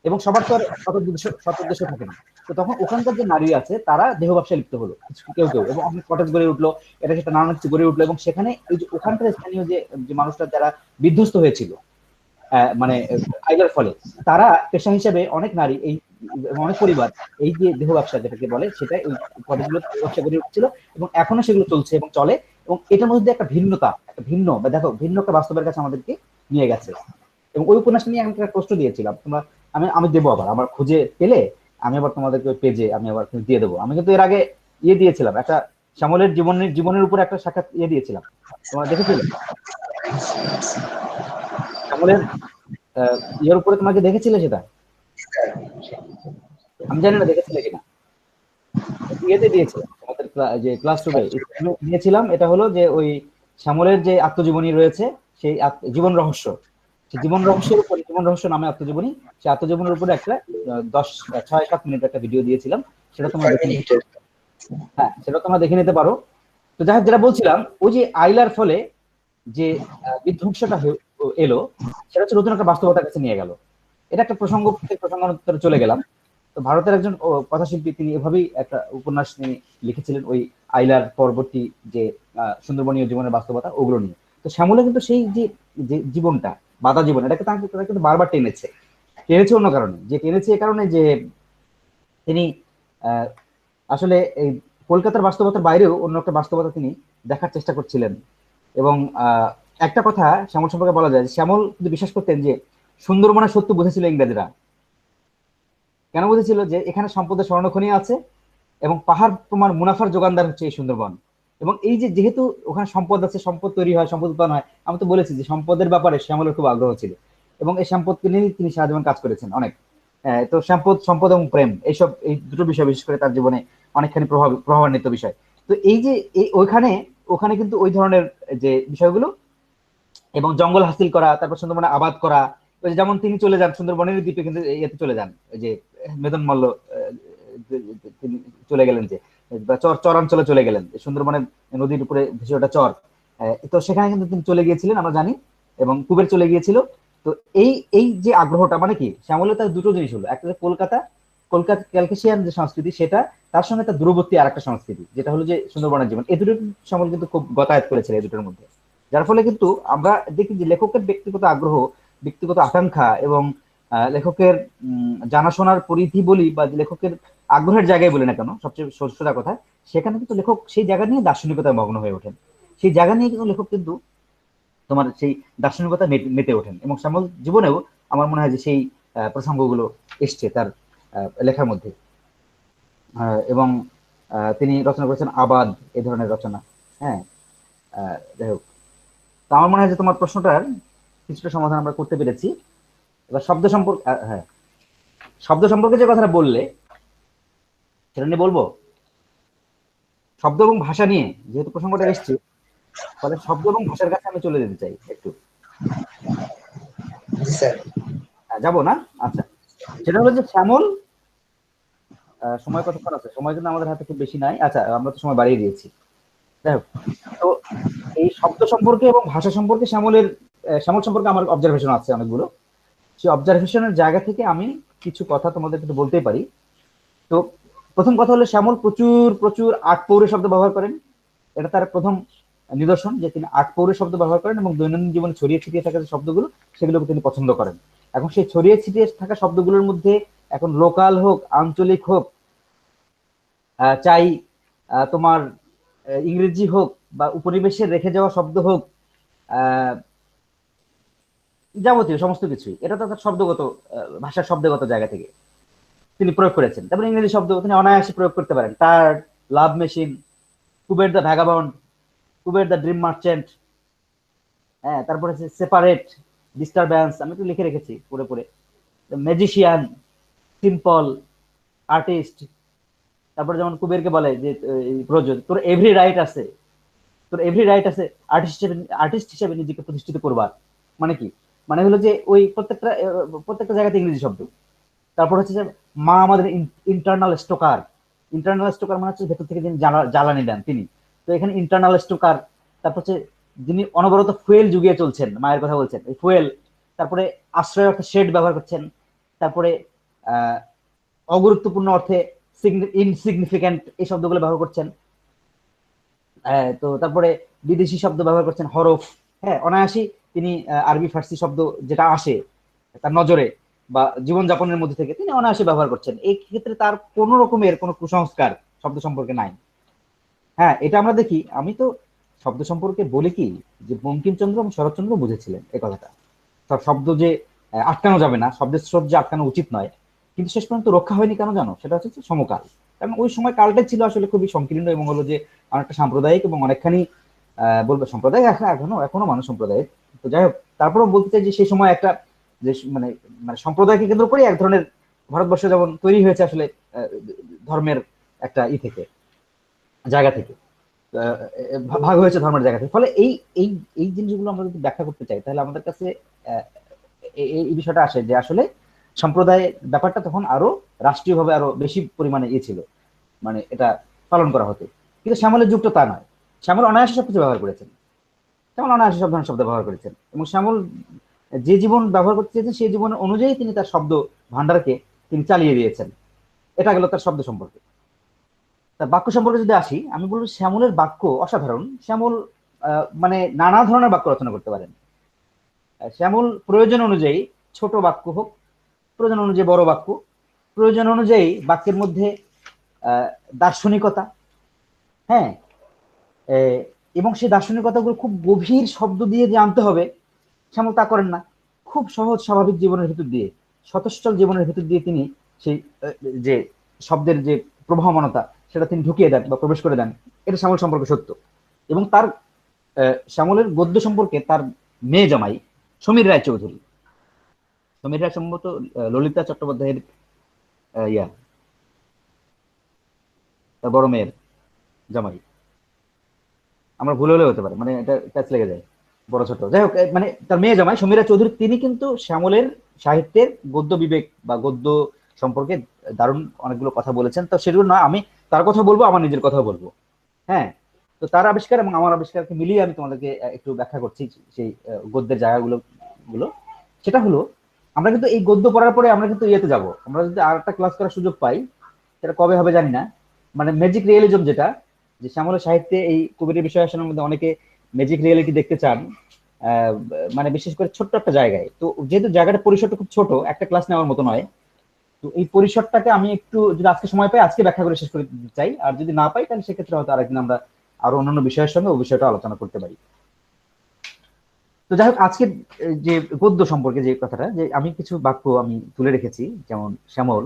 এবং সবার তো আর সৎ উদ্দেশ্য থাকে না। তো তখন ওখানকার যে নারী আছে তারা দেহ ব্যবসায় লিপ্ত হলো, কেউ কেউ, এবং অনেক কটেজ গড়ে উঠলো, এটা সেটা নানান কিছু গড়ে উঠলো, এবং সেখানে এই যে ওখানকার স্থানীয় যে মানুষরা যারা বিধ্বস্ত হয়েছিল মানে আইলার ফলে, তারা পেশা হিসেবে অনেক নারী এই অনেক পরিবার এই যে দেহ ব্যবসা যেটাকে বলে, সেটা ওই কলেজগুলো ব্যবসা গড়ে উঠছিল, এবং এখনো সেগুলো চলছে এবং চলে। এবং এটার মধ্যে একটা ভিন্নতা, একটা ভিন্ন, বা দেখো ভিন্ন একটা বাস্তবের কাছে আমাদেরকে নিয়ে গেছে। এবং ওই উপন্যাসটা নিয়ে আমি একটা পোস্ট দিয়েছিলাম, তোমরা, আমি দেবো আবার, আমার খুঁজে পেলে আমি আবার তোমাদেরকে ওই পেজে আমি আবার দিয়ে দেবো। আমি কিন্তু এর আগে ইয়ে দিয়েছিলাম, একটা শ্যামলের জীবনের উপর একটা সাক্ষাৎ ইয়ে দিয়েছিলাম, তোমরা দেখেছিলে শ্যামলের ইয়ের উপরে, তোমাকে দেখেছিলে সেটা, আমি জানি না দেখেছিলে কিনা, ইয়েতে দিয়েছিলাম আমাদের যে ক্লাস টুডে দিয়েছিলাম। এটা হলো যে ওই শ্যামলের যে আত্মজীবনী রয়েছে, সেই জীবন রহস্য, সেই জীবন রহস্যের উপরে, জীবন রহস্য নামে আত্মজীবনী, সেই আত্মজীবনের উপরে একটা 6-7 মিনিট একটা ভিডিও দিয়েছিলাম, সেটা তোমরা দেখে নিতে, হ্যাঁ সেটা তোমরা দেখে নিতে পারো। তো যাই হোক, যেটা বলছিলাম, ওই যে আইলার ফলে যে বিধ্বংসটা এলো, সেটা হচ্ছে নতুন একটা বাস্তবতার কাছে নিয়ে গেল। এটা একটা প্রসঙ্গ থেকে প্রসঙ্গান্তরে চলে গেলাম। তো ভারতের একজন কথাশিল্পী, তিনি এভাবেই একটা উপন্যাস নিয়ে লিখেছিলেন ওই আইলার পরবর্তী যে সুন্দরবনীয় জীবনের বাস্তবতা, ওগুলো নিয়ে। তো শ্যামলে কিন্তু সেই যে জীবনটা, বাধা জীবন, এটাকে তাকে কিন্তু বারবার টেনেছে অন্য কারণে, যে টেনেছে এই কারণে যে তিনি আসলে এই কলকাতার বাস্তবতার বাইরেও অন্য একটা বাস্তবতা তিনি দেখার চেষ্টা করছিলেন। এবং একটা কথা শ্যামল সম্পর্কে বলা যায়, শ্যামল কিন্তু বিশ্বাস করতেন যে সুন্দরবনের সত্য বুঝেছিল ইংরেজরা। কেন বুঝেছিল? যে এখানে সম্পদের স্বর্ণখনি আছে, এবং পাহাড় তোমার মুনাফার যোগানদার হচ্ছে এই সুন্দরবন। এবং এই যে যেহেতু ওখানে সম্পদ আছে, সম্পদ তৈরি হয়, সম্পদ উৎপাদন হয়, আমি তো বলেছি যে সম্পদের ব্যাপারে শ্যামলের খুব আগ্রহ ছিল, এবং এই সম্পদকে নিয়ে তিনি সারা জীবন কাজ করেছেন অনেক। তো সম্পদ এবং প্রেম, এইসব এই দুটো বিষয় বিশেষ করে তার জীবনে অনেকখানি প্রভাবান্বিত বিষয়। তো এই যে ওখানে কিন্তু ওই ধরনের যে বিষয়গুলো, এবং জঙ্গল হাসিল করা, তারপর সুন্দরবনে আবাদ করা, যেমন তিনি চলে যান সুন্দরবনের দ্বীপে, কিন্তু ইয়েতে চলে যান, যে মেদন মল্ল তিনি চলে গেলেন, যে চরাঞ্চলে চলে গেলেন, সুন্দরবনের নদীর উপরে ভেসে ওঠা চর, তো সেখানে কিন্তু তিনি চলে গিয়েছিলেন আমরা জানি, এবং কুবের চলে গিয়েছিল। তো এই যে আগ্রহটা, মানে কি, শ্যামলের তার দুটো জিনিস হলো, একটা কলকাতা ক্যালকেশিয়ান যে সংস্কৃতি, সেটা, তার সঙ্গে তার দূরবর্তী আর একটা সংস্কৃতি, যেটা হলো যে সুন্দরবনের জীবন। এই দুটো শ্যামল কিন্তু খুব গতায়াত করেছিল এই দুটোর মধ্যে, যার ফলে কিন্তু আমরা দেখি যে লেখকের ব্যক্তিগত আগ্রহ, ব্যক্তিগত আকাঙ্ক্ষা, এবং লেখকের জানাশোনার পরিধি বলি, বা লেখকের আগ্রহের জায়গায় বলি না কেন, সবচেয়ে সোজা কথা, সেখানে কিন্তু লেখক সেই জায়গা নিয়ে দার্শনিকতায় মগ্ন হয়ে ওঠেন। সেই জায়গা নিয়ে কিন্তু লেখক কিন্তু তোমার সেই দার্শনিকতা মেতে ওঠেন, এবং শ্যামল জীবনেও আমার মনে হয় যে সেই প্রসঙ্গগুলো এসছে তার লেখার মধ্যে। এবং তিনি রচনা করেছেন আবাদ, এই ধরনের রচনা। হ্যাঁ, যাই হোক, তো আমার মনে হয় যে তোমার প্রশ্নটার কিছুটা সমাধান আমরা করতে পেরেছি। এবার শব্দ সম্পর্কে, হ্যাঁ, শব্দ সম্পর্কে যে কথাটা বললে সেটা নিয়ে বলবো। শব্দ এবং ভাষা নিয়ে যেহেতু প্রসঙ্গটা এসছে, ফলে শব্দ এবং ভাষার কাছে আমি চলে যেতে চাই একটু। জি স্যার। যাবো না? আচ্ছা, সেটা হলো যে শ্যামল, সময় কতক্ষণ আছে? সময় কিন্তু আমাদের হাতে খুব বেশি নাই। আচ্ছা, আমরা তো সময় বাড়িয়ে দিয়েছি। যাই হোক, তো এই শব্দ সম্পর্কে এবং ভাষা সম্পর্কে শ্যামল সম্পর্কে আমার অবজারভেশন আছে অনেকগুলো। সেই অবজারভেশনের জায়গা থেকে আমি কিছু কথা তোমাদের একটু বলতেই পারি। তো প্রথম কথা হলো শ্যামল প্রচুর প্রচুর আটপৌরে শব্দ ব্যবহার করেন। এটা তার প্রথম নিদর্শন যে তিনি আটপৌরে শব্দ ব্যবহার করেন এবং দৈনন্দিন জীবনে ছড়িয়ে ছিটিয়ে থাকা যে শব্দগুলো সেগুলোকে তিনি পছন্দ করেন। এখন সেই ছড়িয়ে ছিটিয়ে থাকা শব্দগুলোর মধ্যে এখন লোকাল হোক, আঞ্চলিক হোক, চাই তোমার ইংরেজি হোক বা উপনিবেশের রেখে যাওয়া শব্দ হোক, আহ, যাবতীয় সমস্ত কিছুই, এটা তো তার শব্দগত, ভাষার শব্দগত জায়গা থেকে তিনি প্রয়োগ করেছেন। তারপরে ইংরেজি শব্দ তিনি অনায়াসে প্রয়োগ করতে পারেন। টার্ড, love machine, Kuber the vagabond, Kuber the dream merchant. হ্যাঁ, তারপরে সেপারেট, ডিস্টারবেন্স, আমি একটু লিখে রেখেছি পড়ে পড়ে। Magician, simple, artist. তারপরে যেমন কুবেরকে বলে যে প্রযোজ, তোর এভরি রাইট আছে, তোর এভরি রাইট আছে আর্টিস্ট হিসেবে নিজেকে প্রতিষ্ঠিত করবার। মানে কি? মানে হলো যে ওই প্রত্যেকটা জায়গাতে ইংরেজি শব্দ। তারপর হচ্ছে যে মা আমাদের ইন্টারনাল স্টোকার। ইন্টারনাল স্টোকার মানে হচ্ছে ভেতর থেকে যিনি জ্বালানি দেন তিনি। তো এখানে ইন্টারনাল স্টোকার। তারপর হচ্ছে যিনি অনবরত ফুয়েল যুগিয়ে চলছেন, মায়ের কথা বলছেন, এই ফুয়েল। তারপরে আশ্রয় অর্থে শেড ব্যবহার করছেন। তারপরে আহ অগুরুত্বপূর্ণ অর্থে ইনসিগনিফিক্যান্ট এই শব্দগুলো ব্যবহার করছেন। তো তারপরে বিদেশি শব্দ ব্যবহার করছেন, হরফ। হ্যাঁ, অনায়াসী তিনি আরবি ফার্সি শব্দ যেটা আসে তার নজরে বা জীবনযাপনের মধ্যে থেকে তিনি অনায়াসে ব্যবহার করছেন। এই ক্ষেত্রে তার কোনো রকমের কোনো কুসংস্কার শব্দ সম্পর্কে নাই। হ্যাঁ, এটা আমরা দেখি। আমি তো শব্দ সম্পর্কে বলি কি, যে বঙ্কিমচন্দ্র এবং শরৎচন্দ্র বুঝেছিলেন এই কথাটা। সব শব্দ যে আটকানো যাবে না, শব্দের স্রোত যে আটকানো উচিত নয়, কিন্তু শেষ পর্যন্ত রক্ষা হয়নি কেন জানো? সেটা হচ্ছে যে সমকাল। কারণ ওই সময় কালটাই ছিল আসলে খুবই সংকীর্ণ এবং হলো যে অনেকটা সাম্প্রদায়িক এবং অনেকখানি বলবো সাম্প্রদায়িক, এখনো এখনো মানুষ সাম্প্রদায়িক। তো যাই হোক, তারপরেও বলতে চাই যে সেই সময় একটা যে মানে মানে সম্প্রদায়কে কেন্দ্র করে এক ধরনের ভারতবর্ষ যেমন তৈরি হয়েছে আসলে ধর্মের একটা থেকে, জায়গা থেকে ভাগ হয়েছে ধর্মের জায়গা থেকে। ফলে এই এই এই জিনিসগুলো আমরা যদি ব্যাখ্যা করতে চাই, তাহলে আমাদের কাছে এই বিষয়টা আসে যে আসলে সম্প্রদায় ব্যাপারটা তখন আরো রাষ্ট্রীয়ভাবে আরো বেশি পরিমাণে ছিল, মানে এটা পালন করা হতো। কিন্তু শ্যামলের যুগটা তা নয়। শ্যামল অনায়াসে সবকিছু ব্যবহার করেছেন। শ্যামল অনায়াসে সব ধরনের শব্দ ব্যবহার করেছেন এবং শ্যামল যে জীবন ব্যবহার করতে চেয়েছেন সেই জীবন অনুযায়ী তিনি তার শব্দ ভান্ডারকে তিনি চালিয়ে দিয়েছেন। এটা গেল তার শব্দ সম্পর্কে। তার বাক্য সম্পর্কে যদি আসি, আমি বলবো শ্যামলের বাক্য অসাধারণ। শ্যামল মানে নানা ধরনের বাক্য রচনা করতে পারেন। শ্যামল প্রয়োজন অনুযায়ী ছোট বাক্য হোক, প্রয়োজন অনুযায়ী বড় বাক্য, প্রয়োজন অনুযায়ী বাক্যের মধ্যে দার্শনিকতা, হ্যাঁ, এবং সেই দার্শনিকতাগুলো খুব গভীর শব্দ দিয়ে যে আনতে হবে, শ্যামল তা করেন না। খুব সহজ স্বাভাবিক জীবনের ভিতর দিয়ে, স্বতঃস্ফূর্ত জীবনের ভিতর দিয়ে তিনি সেই যে শব্দের যে প্রবাহমানতা সেটা তিনি ঢুকিয়ে দেন বা প্রবেশ করে দেন। এটা শ্যামল সম্পর্কে সত্য। এবং তার শ্যামলের গদ্য সম্পর্কে তার মেয়ে জামাই সমীর রায়চৌধুরী, সমীর রায় সম্ভবত ললিতা চট্টোপাধ্যায়ের তার বড় মেয়ের জামাই। আমরা ভুল হলেও হতে পারে, মানে এটা প্যাচ লেগে যায়, বড় ছোট, যাই হোক, মানে তার মেয়ে জামাই সমীরা চৌধুরী তিনি কিন্তু শ্যামলের সাহিত্যের গদ্য বিবেক বা গদ্য সম্পর্কে দারুণ অনেকগুলো কথা বলেছেন। তো সেগুলো নয়, আমি তার কথা বলবো, আমার নিজের কথা বলবো। হ্যাঁ, তো তার আবিষ্কার এবং আমার আবিষ্কারকে মিলিয়ে আমি তোমাদেরকে একটু ব্যাখ্যা করছি সেই গদ্যের জায়গাগুলো গুলো। সেটা হলো, আমরা কিন্তু এই গদ্য পড়ার পরে আমরা কিন্তু ইয়েতে যাব, আমরা যদি আর একটা ক্লাস করার সুযোগ পাই, সেটা কবে হবে জানি না। মানে ম্যাজিক রিয়েলিজম, যেটা যে শ্যামলের সাহিত্যে এই কবির বিষয় আসনের মধ্যে অনেকে ম্যাজিক রিয়েলিটি দেখতে চান, মানে বিশেষ করে ছোট্ট একটা জায়গায়। তো যেহেতু জায়গাটা পরিসরটা খুব ছোট, একটা ক্লাস নেওয়ার মতো নয়, তো এই পরিসরটাকে আমি একটু যদি আজকে সময় পাই আজকে ব্যাখ্যা করে শেষ করে দিতে চাই, আর যদি না পাই তাহলে সেক্ষেত্রে হয়তো আরেকদিন আমরা আরো অন্যান্য বিষয়ের সঙ্গে ওই বিষয়টা আলোচনা করতে পারি। তো যাই হোক, আজকে যে গদ্য সম্পর্কে যে কথাটা, যে আমি কিছু বাক্য আমি তুলে রেখেছি, যেমন শ্যামল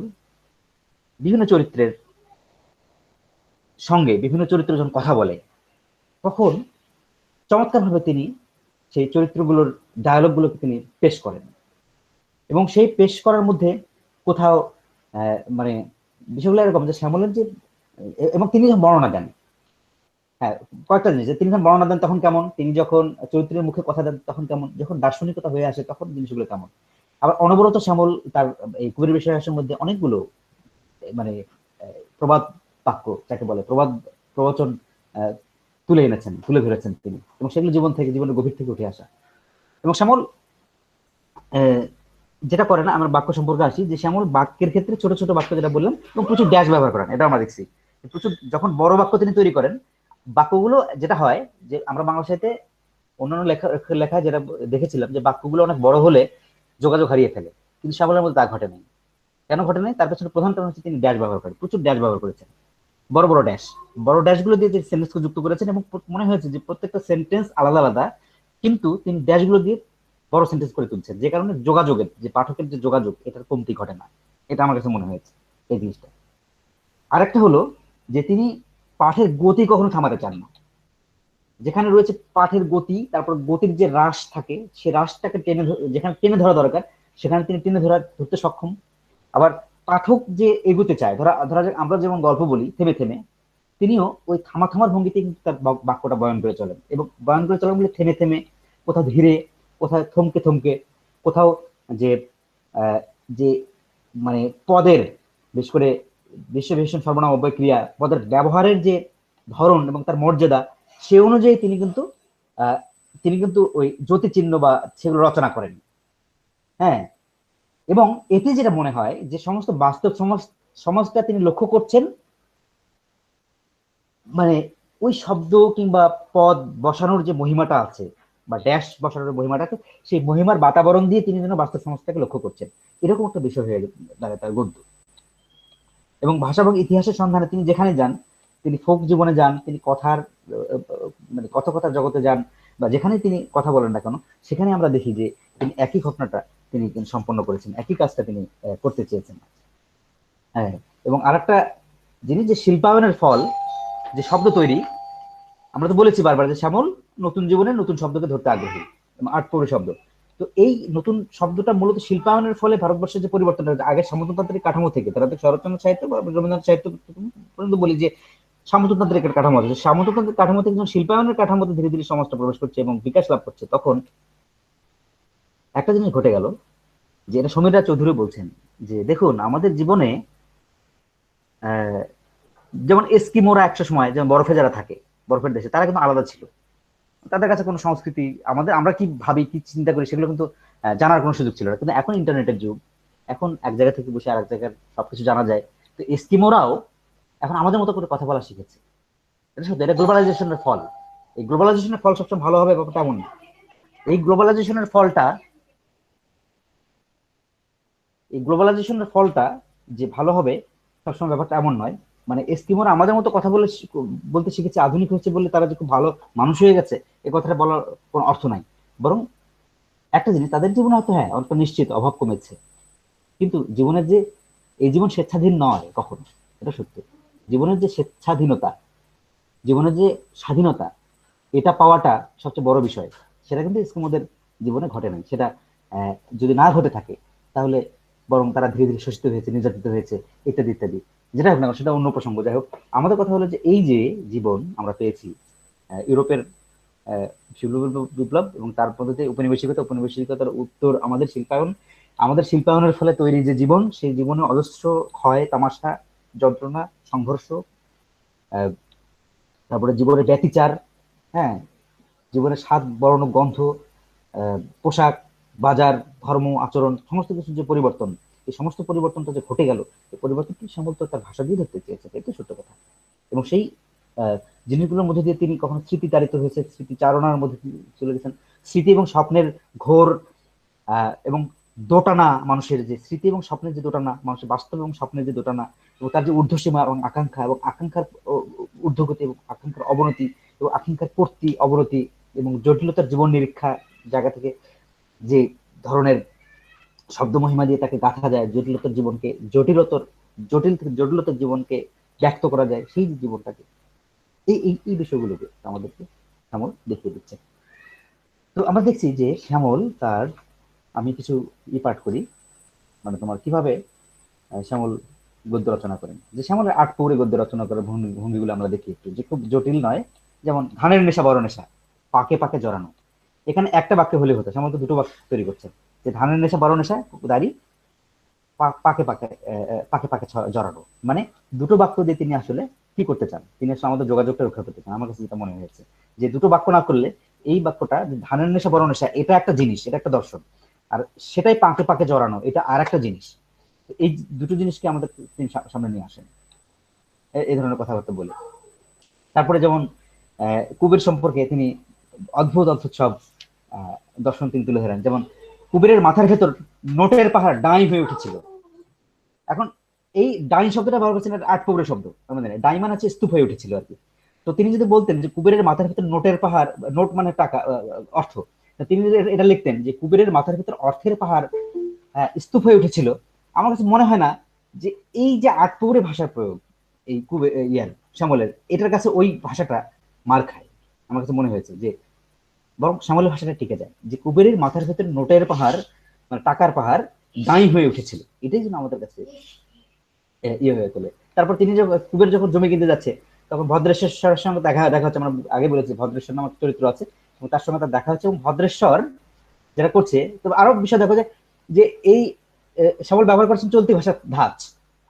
বিভিন্ন চরিত্রের সঙ্গে বিভিন্ন চরিত্র যখন কথা বলে তখন চমৎকারভাবে তিনি সেই চরিত্রগুলোর ডায়ালগগুলোকে তিনি পেশ করেন, এবং সেই পেশ করার মধ্যে কোথাও মানে বিষয়গুলো এরকম যে শ্যামলের যে এবং তিনি যখন বর্ণনা দেন, হ্যাঁ কয়েকটা জিনিস যে তিনি যখন বর্ণনা দেন তখন কেমন, তিনি যখন চরিত্রের মুখে কথা দেন তখন কেমন, যখন দার্শনিকতা হয়ে আসে তখন জিনিসগুলো কেমন। আবার অনবরত শ্যামল তার এই কবির বিশ্বাসের মধ্যে অনেকগুলো মানে প্রবাদ বাক্য যাকে বলে প্রবাদ প্রবচন আহ, তুলে এনেছেন, তুলে ধরেছেন তিনি, এবং সেগুলো জীবন থেকে, জীবনের গভীর থেকে উঠে আসা। এবং শ্যামল যেটা করে না, আমার বাক্য সম্পর্কে আসি, যে শ্যামল বাক্যের ক্ষেত্রে ছোট ছোট বাক্য যেটা বললাম এবং প্রচুর ড্যাশ ব্যবহার করেন, এটা আমরা দেখছি। প্রচুর যখন বড় বাক্য তিনি তৈরি করেন, বাক্যগুলো যেটা হয় যে আমরা বাংলা সাহিত্যে অন্যান্য লেখা যেটা দেখেছিলাম যে বাক্যগুলো অনেক বড় হলে যোগাযোগ হারিয়ে ফেলে, কিন্তু শ্যামলের মধ্যে তা ঘটে নাই। কেন ঘটে নাই? তার পেছনে প্রধান কারণ হচ্ছে তিনি ড্যাশ ব্যবহার করেন, প্রচুর ড্যাশ ব্যবহার করেছেন, বড় বড় ড্যাশ, বড় ড্যাশগুলো দিয়ে সেন্টেন্সকে যুক্ত করেছেন, এবং মনে হয়েছে যে প্রত্যেকটা সেন্টেন্স আলাদা আলাদা, কিন্তু তিনি ড্যাশগুলো দিয়ে বড় সেন্টেন্স করে তুলছেন, যে কারণে যোগাযোগের যে পাঠকের যে যোগাযোগ এটার কমতি ঘটে না। এটা আমার কাছে মনে হয়েছে এই জিনিসটা। আরেকটা হলো যে তিনি পাঠের গতি কখনো থামাতে চান না। যেখানে রয়েছে পাঠের গতি, তারপর গতির যে হ্রাস থাকে সে হ্রাসটাকে যেখানে টেনে ধরা দরকার সেখানে তিনি টেনে ধরতে সক্ষম। আবার পাঠক যে এগোতে চায়, ধরা যাক আমরা যেমন গল্প বলি থেমে থেমে, তিনিও ওই থামার ভঙ্গিতে কিন্তু তার বাক্যটা বয়ন করে চলেন, এবং বয়ন করে চলেন বলে থেমে থেমে, কোথাও ধীরে, কোথাও থমকে থমকে, কোথাও যে যে মানে পদের, বিশেষ করে বিশ্ববিভীষণ সর্বনাম অব্যয় ক্রিয়া পদের ব্যবহারের যে ধরন এবং তার মর্যাদা, সে অনুযায়ী তিনি কিন্তু ওই জ্যোতি চিহ্ন বা সেগুলো রচনা করেন। হ্যাঁ, এবং এতে যেটা মনে হয় যে সমস্ত বাস্তব সমাজটা তিনি লক্ষ্য করছেন, মানে ওই শব্দ কিংবা পদ বসানোর যে মহিমাটা আছে বা ড্যাশ বসানোর মহিমাটা আছে, সেই মহিমার বাতাবরণ দিয়ে তিনি যেন বাস্তব সমাজটাকে লক্ষ্য করছেন, এরকম একটা বিষয় হয়ে দাঁড়ায় তার গদ্য। এবং ভাষা এবং ইতিহাসের সন্ধানে তিনি যেখানে যান, তিনি ফোক জীবনে যান, তিনি কথার মানে কথকথার জগতে যান, বা যেখানে তিনি কথা বলেন না কেন, সেখানে আমরা দেখি যে তিনি একই ঘটনাটা তিনি সম্পন্ন করেছেন, একই কাজটা তিনি করতে চেয়েছেন। হ্যাঁ, এবং আরেকটা জিনিস যে শিল্পায়নের ফল, যে শব্দ তৈরি, আমরা তো বলেছি বারবার যে শ্যামল নতুন জীবনে নতুন শব্দকে ধরতে আগ্রহী এবং আর্টপৌরী শব্দ। তো এই নতুন শব্দটা মূলত শিল্পায়নের ফলে ভারতবর্ষের যে পরিবর্তন হয়েছে, আগে সামন্ততান্ত্রিক কাঠামো থেকে, তারা তো শরৎচন্দ্র সাহিত্য বা রবীন্দ্রনাথ সাহিত্য পর্যন্ত বলি যে সামন্ততান্ত্রিক একটা কাঠামো আছে, সামন্ততান্ত্রিক কাঠামো থেকে যখন শিল্পায়নের কাঠামোতে ধীরে ধীরে সমাজটা প্রবেশ করছে এবং বিকাশ লাভ করছে, তখন একটা জিনিস ঘটে গেল, যে এটা সমীররা চৌধুরী বলছেন যে দেখুন আমাদের জীবনে যেমন এস্কিমোরা একটা সময় যেমন বরফে যারা থাকে, বরফের দেশে, তারা কিন্তু আলাদা ছিল, তাদের কাছে কোনো সংস্কৃতি, আমরা কি ভাবি কি চিন্তা করি সেগুলো কিন্তু জানার কোনো সুযোগ ছিল না। কিন্তু এখন ইন্টারনেটের যুগ, এখন এক জায়গা থেকে বসে আরেক জায়গার সবকিছু জানা যায়। তো এস্কিমোরাও এখন আমাদের মতো করে কথা বলা শিখেছে। এটা সত্যি, এটা গ্লোবালাইজেশনের ফল। এই গ্লোবালাইজেশনের ফল সবসময় ভালো হবে ব্যাপারটা এমন না। এই গ্লোবালাইজেশনের ফলটা যে ভালো হবে সবসময় ব্যাপারটা এমন নয়। মানে এস্কিমোরা আমাদের মতো কথা বলতে শিখেছে, আধুনিক হচ্ছে বলে তারা যে খুব ভালো মানুষ হয়ে গেছে, এই কথাটা বলার কোনো অর্থ নাই। বরং একটা জিনিস, তাদের জীবনে হয়তো হ্যাঁ অল্প নিশ্চিত অভাব কমেছে, কিন্তু জীবনের যে এই জীবন স্বেচ্ছাধীন নয় কখনো, এটা সত্যি। জীবনের যে স্বেচ্ছাধীনতা, জীবনের যে স্বাধীনতা, এটা পাওয়াটা সবচেয়ে বড় বিষয়। সেটা কিন্তু এস্কিমোদের জীবনে ঘটে নাই। সেটা যদি না ঘটে থাকে তাহলে বরং তারা ধীরে ধীরে শোষিত হয়েছে, নির্যাতিত হয়েছে, ইত্যাদি ইত্যাদি। যেটা হোক না সেটা অন্য প্রসঙ্গ। যাই হোক, আমাদের কথা হলো যে এই যে জীবন আমরা পেয়েছি ইউরোপের বিপ্লব এবং তার পদ্ধতি উপনিবেশিকতার উত্তর আমাদের শিল্পায়নের ফলে তৈরি যে জীবন, সেই জীবনে অজস্র ক্ষয় তামাশা, যন্ত্রণা, সংঘর্ষ, তারপরে জীবনের ব্যতিচার, হ্যাঁ, জীবনের স্বাদ বর্ণ গন্ধ, পোশাক, বাজার, ধর্ম, আচরণ, সমস্ত কিছু যে পরিবর্তন, এই সমস্ত পরিবর্তনটা যে ঘটে গেল, এই পরিবর্তনটি সম্ভবত তার ভাষা দিয়ে ধরতে চেয়েছে, এটাই সত্য কথা। এবং সেই জিনিসগুলোর মধ্যে দিয়ে তিনি কখনো স্মৃতিচারিত হয়েছে, স্মৃতিচারণার মধ্যে চলে গেছেন। স্মৃতি এবং স্বপ্নের ঘোর এবং দোটানা, মানুষের যে স্মৃতি এবং স্বপ্নের যে দোটানা, মানুষের বাস্তব এবং স্বপ্নের যে দোটানা, এবং তার যে ঊর্ধ্বসীমা এবং আকাঙ্ক্ষা, এবং আকাঙ্ক্ষার ঊর্ধ্বগতি এবং আকাঙ্ক্ষার অবনতি, এবং আকাঙ্ক্ষার পূর্তি অবনতি, এবং জটিলতার জীবন নিরীক্ষা জায়গা থেকে যে ধরনের শব্দ মহিমা দিয়ে তাকে গাঁথা যায়, জটিল থেকে জটিলতার জীবনকে ব্যক্ত করা যায় সেই জীবনটাকে, এই এই এই বিষয়গুলোকে আমাদেরকে শ্যামল দেখিয়ে দিচ্ছে। তো আমরা দেখছি যে শ্যামল তার, আমি কিছু পাঠ করি, মানে তোমার কিভাবে শ্যামল গদ্য রচনা করেন। যে শ্যামলের আট পৌরে গদ্য রচনা করার ভঙ্গিগুলো আমরা দেখি একটু, যে খুব জটিল নয়। যেমন ধানের নেশা বড় নেশা, পাকে পাকে জড়ানো। এখানে একটা বাক্য হলে হতো, শ্যামল তো দুটো বাক্য তৈরি করছেন, যে ধানের নেশা বড় নেশা দাড়ি পাকে পাকে পাকে পাকে জড়ানো, মানে দুটো বাক্য দিয়ে তিনি আসলে কি করতে চান, তিনি আসলে আমাদের যোগাযোগটা রক্ষা করতে চান। আমার কাছে যেটা মনে হয়েছে যে দুটো বাক্য না করলে এই বাক্যটা, যে ধানের নেশা বড় নেশা, এটা একটা জিনিস, এটা একটা দর্শন, আর সেটাই পাকে পাকে জড়ানো এটা আর একটা জিনিস। এই দুটো জিনিসকে আমাদের তিনি সামনে নিয়ে আসেন এই ধরনের কথাবার্তা বলে। তারপরে যেমন কুবের সম্পর্কে তিনি অদ্ভুত অদ্ভুত সব দর্শন তিনি তুলে ধরেন। যেমন কুবেরের মাথার ভেতর নোটের পাহাড় ডাই হয়ে উঠেছিল। এখন এই ডাই শব্দটা ব্যবহার করছেন আট পৌরের শব্দ, আমাদের ডাই মানে হচ্ছে স্তূপ হয়ে উঠেছিল আর কি। তো তিনি যদি বলতেন যে কুবেরের মাথার ভেতর নোটের পাহাড়, নোট মানে টাকা, অর্থ, তিনি যদি এটা লিখতেন যে কুবেরের মাথার ভেতর অর্থের পাহাড় স্তূপ হয়ে উঠেছিল, আমার কাছে মনে হয় না যে এই যে আট পৌরে ভাষার প্রয়োগ এই শ্যামলের, এটার কাছে ওই ভাষাটা মার খায়। আমার কাছে মনে হয়েছে যে বরং শ্যামলের ভাষাটা টিকে যায়, যে কুবেরের মাথার ভেতর নোটের পাহাড় মানে টাকার পাহাড় দাঁই হয়ে উঠেছিল, এটাই যেন আমাদের কাছে হয়ে তোলে। তারপর তিনি যখন কুবের যখন জমি কিনতে যাচ্ছে, তখন ভদ্রেশ্বরের সঙ্গে দেখা হচ্ছে, আমরা আগে বলেছি ভদ্রেশ্বর নামক চরিত্র আছে, এবং তার সঙ্গে তার দেখা হচ্ছে, এবং ভদ্রেশ্বর যেটা করছে। তবে আরো বিষয় দেখো যে এই শ্যামল ব্যবহার করছেন চলতি ভাষার ধাঁচ,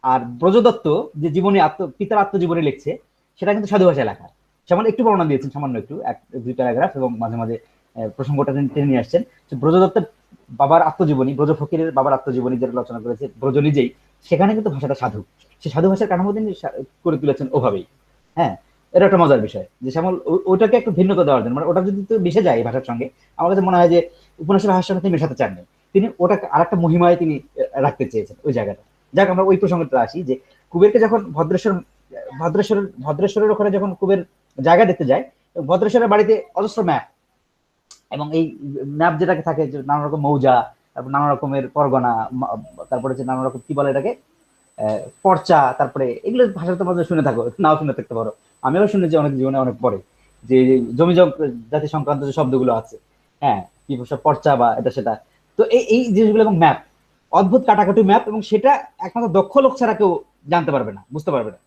আর ব্রজদত্ত যে জীবনী পিতার আত্মজীবনী লিখছে সেটা কিন্তু সাধু ভাষায় লেখা। শ্যামল একটু বর্ণনা দিয়েছেন, সামান্য একটু, এক দুই প্যারাগ্রাফ, এবং মাঝে মাঝে প্রসঙ্গটা টেনে নিয়ে আসছেন। ব্রজদত্তের বাবার আত্মজীবনী, ব্রজ ফকিরের বাবার আত্মজীবনী যেটা রচনা করেছে ব্রজ নিজেই, সেখানে কিন্তু ভাষাটা সাধু, সে সাধু ভাষার কাঠামো তিনি করে তুলেছেন ওভাবেই। হ্যাঁ, এটা একটা মজার বিষয় যে শ্যামল ওটাকে একটু ভিন্নতা দেওয়ার জন্য, মানে ওটা যদি তো মিশে যায় এই ভাষার সঙ্গে, আমার কাছে মনে হয় যে উপন্যাসের ভাষার সঙ্গে তিনি মেশাতে চাননি, তিনি ওটাকে আর একটা মহিমায় তিনি রাখতে চেয়েছেন ওই জায়গাটা। যাক, আমরা ওই প্রসঙ্গটা আসি, যে কুবেরকে যখন ভদ্রেশ্বরের ওখানে যখন কুবের জায়গা দেখতে যায়, ভদ্রেশ্বরের বাড়িতে অজস্র ম্যাপ, এবং এই ম্যাপ যেটাকে থাকে নানা রকম মৌজা, তারপর নানা রকমের পরগনা, তারপরে হচ্ছে নানা রকম কি বলে এটাকে পর্চা, তারপরে এগুলো ভাষা তোমাদের শুনে থাকো, নাও শুনে থাকতে পারো, আমিও শুনেছি অনেক জীবনে অনেক পরে, যে জমি জাতি সংক্রান্ত যে শব্দগুলো আছে, হ্যাঁ, কি সব পর্চা বা এটা সেটা। তো এই জিনিসগুলো এবং ম্যাপ, অদ্ভুত কাটাকাটি ম্যাপ, এবং সেটা একমাত্র দক্ষ লোক ছাড়া কেউ জানতে পারবে না, বুঝতে পারবে না।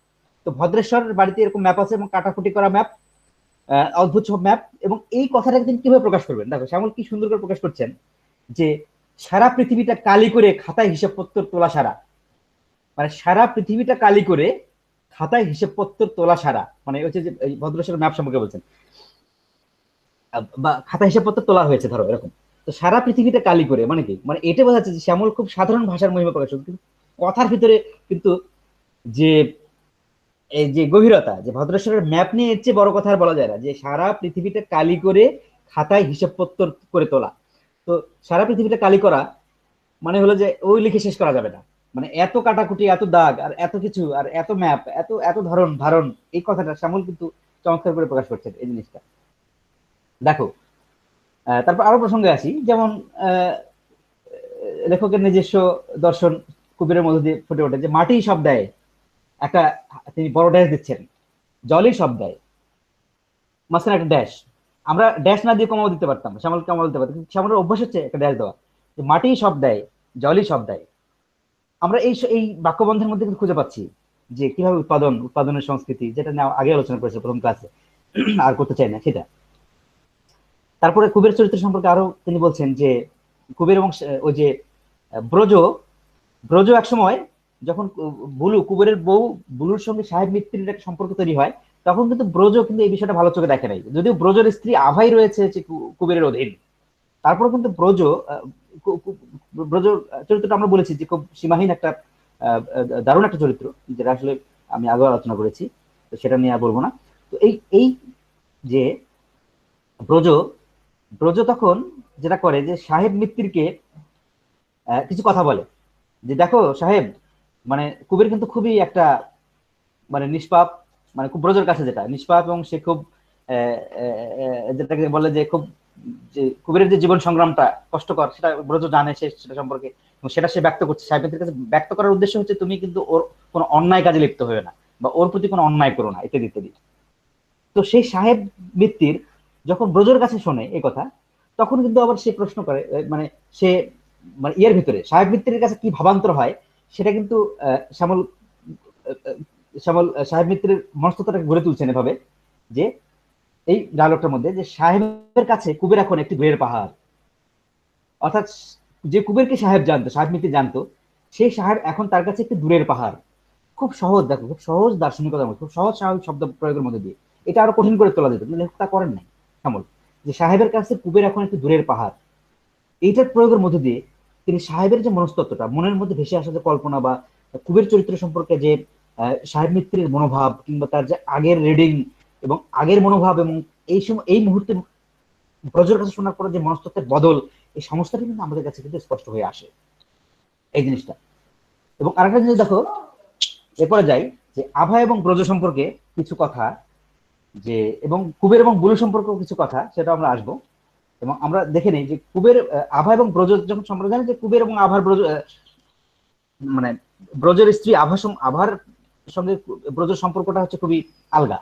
তো ভদ্রেশ্বরের বাড়িতে এরকম ম্যাপ আছে, এবং কাটাকুটি করা ম্যাপ, অদ্ভুত সব ম্যাপ, এবং এই কথাটাকে তিনি কিভাবে প্রকাশ করবেন, দেখো শ্যামল কি সুন্দর করে প্রকাশ করছেন, যে সারা পৃথিবীটা কালি করে খাতায় হিসাবপত্র তোলা সারা, মানে সারা পৃথিবীটা কালি করে খাতায় হিসেবপত্র তোলা সারা, মানে হচ্ছে যে ভদ্রেশ্বরের ম্যাপ সম্পর্কে বলছেন, বা খাতা হিসেবপত্র তোলা হয়েছে ধরো এরকম। তো সারা পৃথিবীটা কালি করে মানে কি, মানে এটা বোঝা যাচ্ছে যে শ্যামল খুব সাধারণ ভাষার মহিমা প্রকাশ করছে, কিন্তু কথার ভিতরে কিন্তু যে এই যে গভীরতা, যে ভদ্রেশ্বরের ম্যাপ নিয়ে এর চেয়ে বড় কথা আর বলা যায় না, যে সারা পৃথিবীটা কালি করে খাতায় হিসেবপত্র করে তোলা। তো সারা পৃথিবীটা কালি করা মানে হলো যে ওই লিখে শেষ করা যাবে না, মানে এত কাটাকুটি, এত দাগ, আর এত কিছু, আর এত ম্যাপ, এত এত ধারণ, এই কথাটা শ্যামল কিন্তু চমৎকার করে প্রকাশ করছে এই জিনিসটা। দেখো তারপর আরো প্রসঙ্গে আসি, যেমন লেখকের নিজস্ব দর্শন কুবেরের মধ্যে দিয়ে ফুটে ওঠে, যে মাটি সব দেয়, একটা তিনি বড় ড্যাশ দিচ্ছেন, জলই সব দেয়, মাঝখানে একটা ড্যাশ, আমরা ড্যাশ না দিয়ে কমাও দিতে পারতাম, শ্যামল কমাও দিতে পারতাম, কিন্তু শ্যামলের অভ্যাস হচ্ছে একটা ড্যাশ দেওয়া, যে মাটি সব দেয়, জলই সব দেয়। আমরা এই বাক্যবন্ধের মধ্যে কিন্তু খুঁজে পাচ্ছি যে কিভাবে উৎপাদনের সংস্কৃতি, যেটা নিয়ে আগে আলোচনা করেছে প্রথম ক্লাসে, আর করতে চাই না সেটা। তারপরে কুবের চরিত্র সম্পর্কে আরো তিনি বলছেন যে কুবের এবং ওই যে ব্রজ ব্রজ এক সময় যখন কুবেরের বউ বুলুর সঙ্গে সাহেব মিত্তির একটা সম্পর্ক তৈরি হয়, তখন কিন্তু ব্রজ কিন্তু এই বিষয়টা ভালো চোখে দেখে নাই, যদিও ব্রজের স্ত্রী আভাই রয়েছে যে কুবেরের অধীন। তারপরে কিন্তু ব্রজ চরিত্রটা আমরা বলেছি যে খুব সীমাহীন একটা দারুণ একটা চরিত্র, যেটা আসলে আমি আগেও আলোচনা করেছি, তো সেটা নিয়ে আর বলবো না। তো এই যে ব্রজ ব্রজ তখন যেটা করে, যে সাহেব মিত্তিরকে কিছু কথা বলে, যে দেখো সাহেব, মানে কুবের কিন্তু খুবই একটা মানে নিষ্পাপ, মানে খুব ব্রজের কাছে যেটা নিষ্পাপ, এবং সে খুব যেটাকে বলে যে খুব, যে কুবেরের যে জীবন সংগ্রামটা কষ্টকর, সেটা ব্রজ জানে, সে সেটা সম্পর্কে, এবং সেটা সে ব্যক্ত করছে সাহেবের কাছে। ব্যক্ত করার উদ্দেশ্য হচ্ছে তুমি কিন্তু ওর কোনো অন্যায় কাজে লিপ্ত হয়ে না, বা ওর প্রতি কোনো অন্যায় করো না, ইত্যাদি ইত্যাদি। তো সেই সাহেব ব্যক্তির যখন ব্রজর কাছে শোনে এই কথা, তখন কিন্তু আবার সে প্রশ্ন করে, মানে সে মানে ইয়ের ভিতরে সাহেব মিত্রের কাছে কি ভাবান্তর হয় সেটা কিন্তু শ্যামল শ্যামল সাহেব মিত্রের মনস্তত্ত্বটাকে গড়ে তুলছেন এভাবে যে এই ডায়লগটার মধ্যে, যে সাহেবের কাছে কুবের এখন একটি দূরের পাহাড়। অর্থাৎ যে কুবেরকে সাহেব জানতো, সাহেব মিত্র জানতো, সেই সাহেব এখন তার কাছে একটি দূরের পাহাড়। খুব সহজ, দেখো খুব সহজ দার্শনিকতার মধ্যে, খুব সহজ স্বাভাবিক শব্দ প্রয়োগের মধ্যে দিয়ে এটা আরো কঠিন করে তোলা যেত, কিন্তু লেখক তা করেন নাই শ্যামল। যে সাহেবের কাছে কুবের এখন একটি দূরের পাহাড়, এইটার প্রয়োগের মধ্যে দিয়ে তিনি সাহেবের যে মনস্তত্ত্বটা, মনের মধ্যে ভেসে আসা যে কল্পনা বা কুবের চরিত্র সম্পর্কে যে সাহেব মিত্রের মনোভাব কিংবা তার যে আগের রিডিং এবং আগের মনোভাব এবং এই সময় এই মুহূর্তে ব্রজের কাছে শোনার পরে যে মনস্তত্ত্বের বদল, এই সমস্যাটা কিন্তু আমাদের কাছে কিন্তু স্পষ্ট হয়ে আসে এই জিনিসটা। এবং আরেকটা জিনিস দেখো, এরপরে যাই যে আভা এবং ব্রজ সম্পর্কে কিছু কথা, যে এবং কুবের এবং বুলু সম্পর্কেও কিছু কথা, সেটা আমরা আসবো। এবং আমরা দেখে নেই যে কুবের আভা এবং ব্রজ যখন সম্পর্কে জানি যে কুবের এবং আভার ব্রজ মানে ব্রজের স্ত্রী আভার সঙ্গে ব্রজের সম্পর্কটা হচ্ছে খুবই আলগা।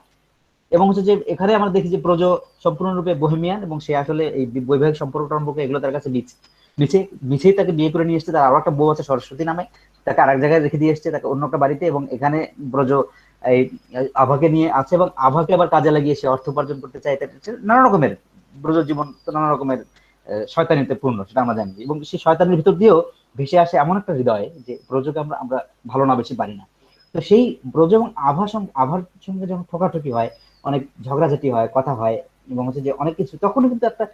এবং হচ্ছে যে এখানে আমরা দেখি যে ব্রজ সম্পূর্ণরূপে বোহেমিয়ান এবং সে আসলে এই বৈবাহিক সম্পর্ক সম্পর্কে এগুলো তার কাছে মিছেই তাকে বিয়ে করে নিয়ে এসছে। তার আরো একটা বউ আছে সরস্বতী নামে, তাকে আরেক জায়গায় রেখে দিয়ে এসছে, তাকে অন্য একটা বাড়িতে। এবং এখানে ব্রজ এই আভাকে নিয়ে আছে এবং আভাকে আবার কাজে লাগিয়ে সে অর্থ উপার্জন করতে চায়। নানা রকমের ব্রজ জীবন তো নানা রকমের শয়তানিতে পূর্ণ, সেটা আমরা জানি। এবং সেই শয়তানের ভিতর দিয়েও ভেসে আসে এমন একটা হৃদয় যে ব্রজকে আমরা আমরা ভালো না বেশি পারি না। তো সেই ব্রজ এবং আভার সঙ্গে যখন ঠোকাঠুকি হয়, অনেক ঝগড়াঝাটি হয়, কথা হয় এবং হচ্ছে যে অনেক কিছু, তখন কিন্তু একটা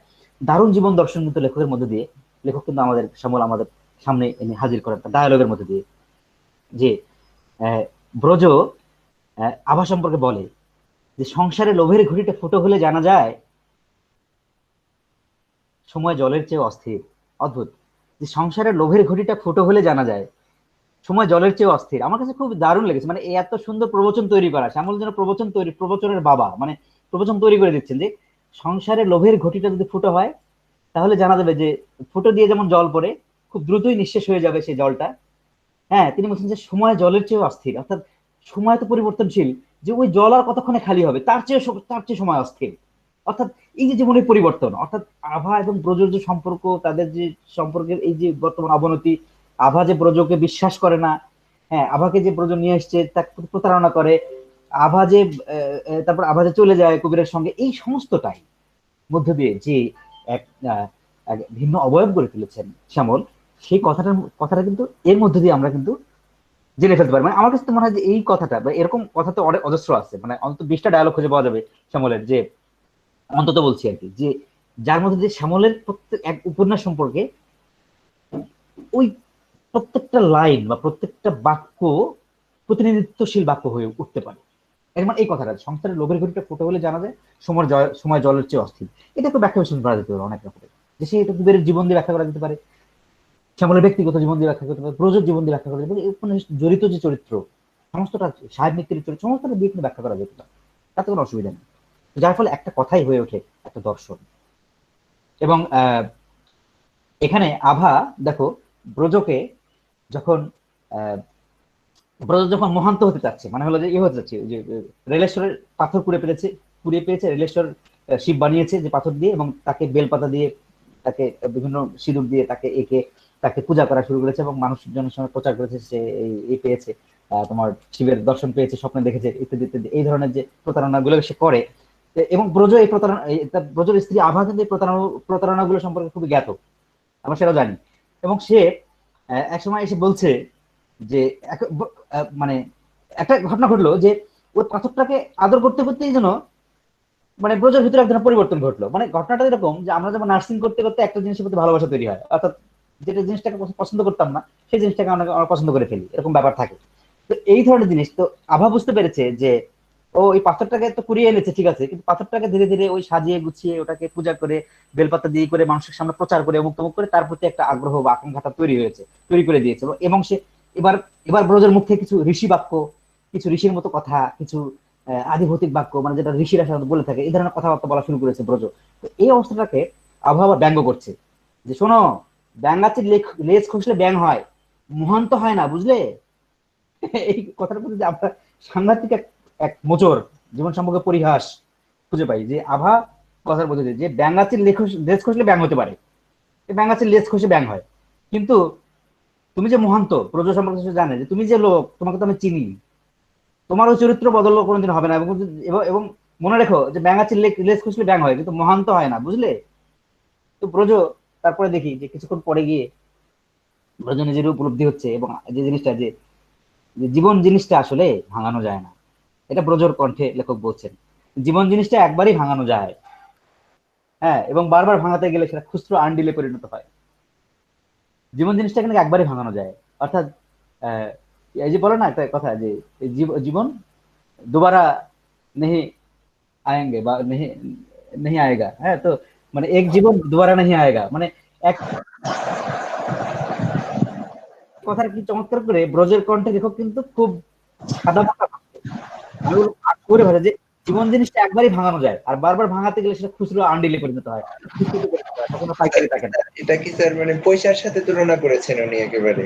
দারুণ জীবন দর্শন কিন্তু লেখকের মধ্যে দিয়ে লেখক কিন্তু আমাদের শ্যামল আমাদের সামনে এনে হাজির করেন একটা ডায়ালগের মধ্যে দিয়ে। যে ব্রজ আভা সম্পর্কে বলে যে সংসারে লোভের ঘড়িটা ফুটো হলে জানা যায় সময় জলের চেয়ে অস্থির। অদ্ভুত, যে সংসারের লোভের ঘড়িটা ফুটো হলে জানা যায় সময় জলের চেয়ে অস্থির। আমার কাছে খুব দারুণ লেগেছে, মানে এই এত সুন্দর প্রবচন তৈরি করা, শ্যামল যেন প্রবচনের বাবা, মানে প্রবচন তৈরি করে দিচ্ছেন যে সংসারে লোভের ঘটিটা যদি ফুটো হয় তাহলে জানা যাবে যে ফুটো দিয়ে যেমন জল পড়ে খুব দ্রুতই নিঃশেষ হয়ে যাবে সেই জলটা। হ্যাঁ, তিনি বলছেন যে সময় জলের চেয়ে অস্থির, অর্থাৎ সময় তো পরিবর্তনশীল, যে ওই জল আর কতক্ষণে খালি হবে, তার চেয়ে সময় অস্থির। অর্থাৎ এই যে জীবনের পরিবর্তন, অর্থাৎ আভা এবং ব্রজর যে সম্পর্ক, তাদের যে সম্পর্কের এই যে বর্তমান অবনতি, আভা যে ব্রজকে বিশ্বাস করে না, হ্যাঁ আভাকে যে ব্রজ নিয়ে এসছে তাকে প্রতারণা করে, আভা যে তারপর আভা যে চলে যায় কবিরের সঙ্গে, এই সমস্তটাই মধ্য দিয়ে যে এক এক ভিন্ন অবয়ব গড়ে তুলেছেন শ্যামল, সেই কথাটা কিন্তু এর মধ্যে দিয়ে আমরা কিন্তু জেনে ফেলতে পারি। মানে আমার কাছে তো মনে হয় যে এই কথাটা বা এরকম কথা তো অনেক অজস্র আছে, মানে অন্তত 20টা ডায়লগ খুঁজে পাওয়া যাবে শ্যামলের, যে অন্তত বলছি আর কি, যে যার মধ্যে যে শ্যামলের প্রত্যেক এক উপন্যাস সম্পর্কে ওই প্রত্যেকটা লাইন বা প্রত্যেকটা বাক্য প্রতিনিধিত্বশীল বাক্য হয়ে উঠতে পারে। এর মানে এই কথাটা, সংসারের লোভের ঘড়িটা ফুটে হলে জানা যায় সময় জলের চেয়ে অস্থির। এটা তো ব্যাখ্যা বিশ্লেষণ করা যেতে পারে অনেক রকমের, যে সে এটা কুবেরের জীবন দিয়ে ব্যাখ্যা করা যেতে পারে, শ্যামলের ব্যক্তিগত জীবন দিয়ে ব্যাখ্যা করতে পারে, ব্রজের জীবন দিয়ে ব্যাখ্যা করা যেতে পারে, এই উপন্যাস জড়িত যে চরিত্র সমস্তটা, সাহেব মিত্রের চরিত্র সমস্তটা দিয়ে কিন্তু ব্যাখ্যা করা যেতে পারে, তাতে কোনো অসুবিধা নেই। যার ফলে একটা কথাই হয়ে ওঠে একটা দর্শন। এবং এখানে আভা দেখো ব্রজকে যখন ব্রজ যখন মহান্ত হতে চাচ্ছে, মানে হলো যে হতে যাচ্ছে যে রেলেশ্বরের পাথর কুড়িয়ে পেয়েছে রেলেশ্বর, শিব বানিয়েছে যে পাথর দিয়ে, এবং তাকে বেলপাতা দিয়ে তাকে বিভিন্ন সিঁদুর দিয়ে তাকে পূজা করা শুরু করেছে এবং মানুষজনের সঙ্গে প্রচার করেছে সে এই পেয়েছে, তোমার শিবের দর্শন পেয়েছে, স্বপ্নে দেখেছে, ইত্যাদি ইত্যাদি। এই ধরনের যে প্রতারণা গুলো সে করে, এবং ব্রজ এই প্রতারণা, ব্রজের স্ত্রী আভা কিন্তু এই প্রতারণা গুলো সম্পর্কে খুবই জ্ঞাত, আমরা সেটাও জানি। এবং সে একসময় এসে বলছে যে মানে একটা ঘটনা ঘটলো যে ওই পাথরটাকে আদর করতে করতেই যেন মানে ব্রজের ভিতরে এক ধরনের পরিবর্তন ঘটলো। মানে ঘটনাটা এরকম যে আমরা যেমন নার্সিং করতে করতে একটা জিনিসের প্রতি ভালোবাসা তৈরি হয়, অর্থাৎ যেটা জিনিসটাকে পছন্দ করতাম না সেই জিনিসটাকে আমরা পছন্দ করে ফেলি, এরকম ব্যাপার থাকে। তো এই ধরনের জিনিস তো আভা বুঝতে পেরেছে যে ও এই পাথরটাকে তো কুড়িয়ে এনেছে ঠিক আছে, কিন্তু পাথরটাকে ধীরে ধীরে ওই সাজিয়ে গুছিয়ে ওটাকে পূজা করে বেলপাতা দিয়ে করে মানুষের সামনে প্রচার করে অমুক তমুক করে তার প্রতি একটা আগ্রহ বা আকাঙ্ক্ষাটা তৈরি করে দিয়েছে। এবং সে এবার এবার ব্রজের মুখ থেকে কিছু ঋষি বাক্য, কিছু ঋষির মতো কথা, কিছু আধিভৌতিক বাক্য, মানে যেটা ঋষিরা সাধারণত বলে থাকে, এই ধরনের কথাবার্তা বলা শুরু করেছে ব্রজ। তো এই অবস্থাটাকে আবহাওয়া ব্যঙ্গ করছে যে শোনো, ব্যাঙ্গাচির লেজ খসলে ব্যাং হয়, মহান তো হয় না, বুঝলে? এই কথাটার প্রতি আমরা সাংঘাতিক এক এক মোচড়, জীবন সম্পর্কে পরিহাস খুঁজে পাই, যে আভা কথার মধ্যে দিয়ে যে ব্যাঙাচির লেজ খসলে ব্যাঙ হতে পারে, ব্যাঙাচির লেজ খসে ব্যাঙ হয়, কিন্তু তুমি যে মহান্ত প্রজ সম্পর্কে সে জানে যে তুমি যে লোক, তোমাকে তো আমি চিনি, তোমার ওই চরিত্র বদল কোনোদিন হবে না, এবং মনে রেখো যে ব্যাঙাচির লেজ খসলে ব্যাঙ হয়, কিন্তু মহান্ত হয় না, বুঝলে? তো ব্রজ তারপরে দেখি যে কিছুক্ষণ পরে গিয়ে ব্রজ নিজের উপলব্ধি হচ্ছে, এবং যে জিনিসটা যে যে জীবন জিনিসটা আসলে ভাঙানো যায় না, এটা ব্রজর কণ্ঠে লেখক বলছেন। জীবন জিনিসটা একবারই ভাঙানো যায়, হ্যাঁ, এবং বারবার ভাঙাতে গেলে সেটা খুচরো আন্ডিলে পরিণত হয়। জীবন জিনিসটা কিন্তু একবারই ভাঙানো যায়, অর্থাৎ আহ, এই যে বলে না একটা কথা যে জীবন दोबारा नहीं आएंगे বা नहीं नहीं आएगा, হ্যাঁ, তো মানে এক জীবন दोबारा नहीं आएगा, মানে এক কথার কি চমৎকার করে ব্রজের কণ্ঠে লেখক কিন্তু খুব সাদা মাটা করে ভাষা যে জীবন জিনিসটা একবারই ভাঙানো যায়, আর বারবার ভাঙাতে গেলে সেটা খুচরো আন্ডিলে পরিণত হয়, খুচরোতে পরিণত হয়, কখনো পাইকারি থাকে না। এটা কি স্যার মানে পয়সার সাথে তুলনা করেছেন উনি একেবারে?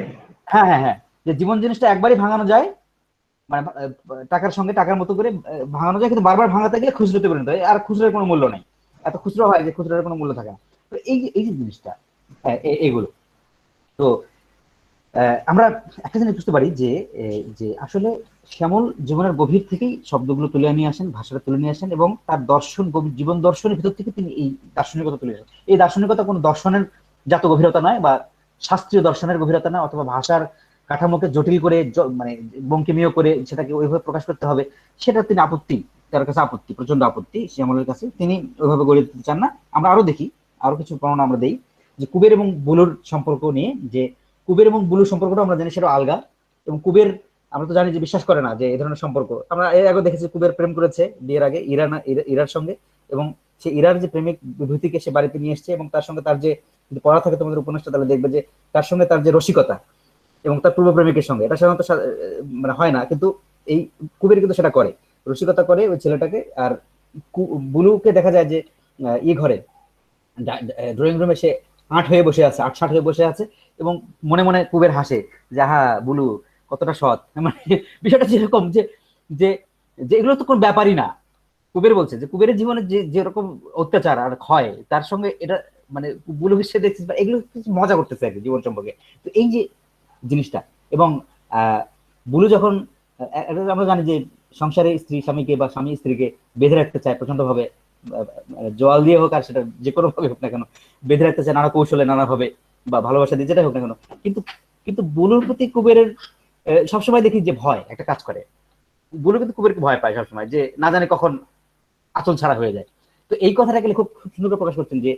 হ্যাঁ হ্যাঁ হ্যাঁ, যে জীবন জিনিসটা একবারই ভাঙানো যায়, মানে টাকার সঙ্গে টাকার মতো করে ভাঙানো যায়, কিন্তু বারবার ভাঙাতে গেলে খুচরোতে পরিণত হয়, আর খুচরোর কোনো মূল্য নেই, এত খুচরো হয় যে খুচরোর কোনো মূল্য থাকে না। তো এই যে জিনিসটা, এগুলো তো আমরা একটা জিনিস বুঝতে পারি যে যে আসলে শ্যামল জীবনের গভীর থেকেই শব্দগুলো তুলে নিয়ে আসেন, ভাষাটা তুলে নিয়ে আসেন, এবং তার দর্শন, জীবন দর্শনের ভিতর থেকে তিনি এই দার্শনিকতা তুলে আসেন। এই দার্শনিকতা কোনো দর্শনের জাত গভীরতা নয়, বা শাস্ত্রীয় দর্শনের গভীরতা নয়, অথবা ভাষার কাঠামোকে জটিল করে মানে বঙ্কিমীয় করে সেটাকে ওইভাবে প্রকাশ করতে হবে, সেটা তিনি আপত্তি, তার কাছে আপত্তি, প্রচন্ড আপত্তি শ্যামলের কাছে, তিনি ওইভাবে গড়ে দিতে চান না। আমরা আরো দেখি, আরো কিছু বর্ণনা আমরা দেই যে কুবের এবং বুলুর সম্পর্ক নিয়ে, যে কুবের এবং বুলুর সম্পর্কটা আমরা জানি সেটা আলগা, এবং কুবের আমরা তো জানি যে বিশ্বাস করে না যে এই ধরনের সম্পর্ক। আমরা এর আগে দেখেছি কুবের প্রেম করেছে বিয়ের আগে ইরার সঙ্গে, এবং সে ইরার যে প্রেমিক বিভূতিকে সে বাড়িতে নিয়ে এসছে, এবং তার সঙ্গে তার যে, যদি পড়া থাকে তোমাদের উপন্যাসটা তাহলে দেখবে যে তার সঙ্গে তার যে রসিকতা, এবং তার পূর্ব প্রেমিকের সঙ্গে, এটা সাধারণত মানে হয় না, কিন্তু এই কুবের কিন্তু সেটা করে, রসিকতা করে ওই ছেলেটাকে। আর বুলুকে দেখা যায় যে ঘরে ড্রয়িং রুমে সে আট ষাট হয়ে বসে আছে, এবং মনে মনে কুবের হাসে যে হা বুলু কতটা সৎ, মানে বিষয়টা যেরকম যে যে যে এগুলো তো কোনো ব্যাপারই না। কুবের বলছে যে কুবেরের জীবনে যে যেরকম অত্যাচার আর ক্ষয়, তার সঙ্গে এটা মানে বুলু সে দেখছিস, বা এগুলো মজা করতেছে আর কি জীবন সম্পর্কে। তো এই যে জিনিসটা, এবং বুলু যখন আমরা জানি যে সংসারে স্ত্রী স্বামীকে বা স্বামী স্ত্রীকে বেঁধে রাখতে চায় প্রচন্ড ভাবে, জোয়াল দিয়ে হোক আর সেটা যে কোনো ভাবে হোক না কেন, বেঁধে রাখতে চায় নানা কৌশলে নানা ভাবে, বা ভালোবাসা দিয়ে যেটাই হোক না কেন, কিন্তু কিন্তু বুলুর প্রতি কুবেরের সবসময় দেখি যে ভয় একটা কাজ করে, বুলু কিন্তু কুবেরকে ভয় পায় সবসময়, যে না জানে কখন আঁচল ছাড়া হয়ে যায়। তো এই কথাটাকে খুব সুন্দর করে প্রকাশ করছেন যে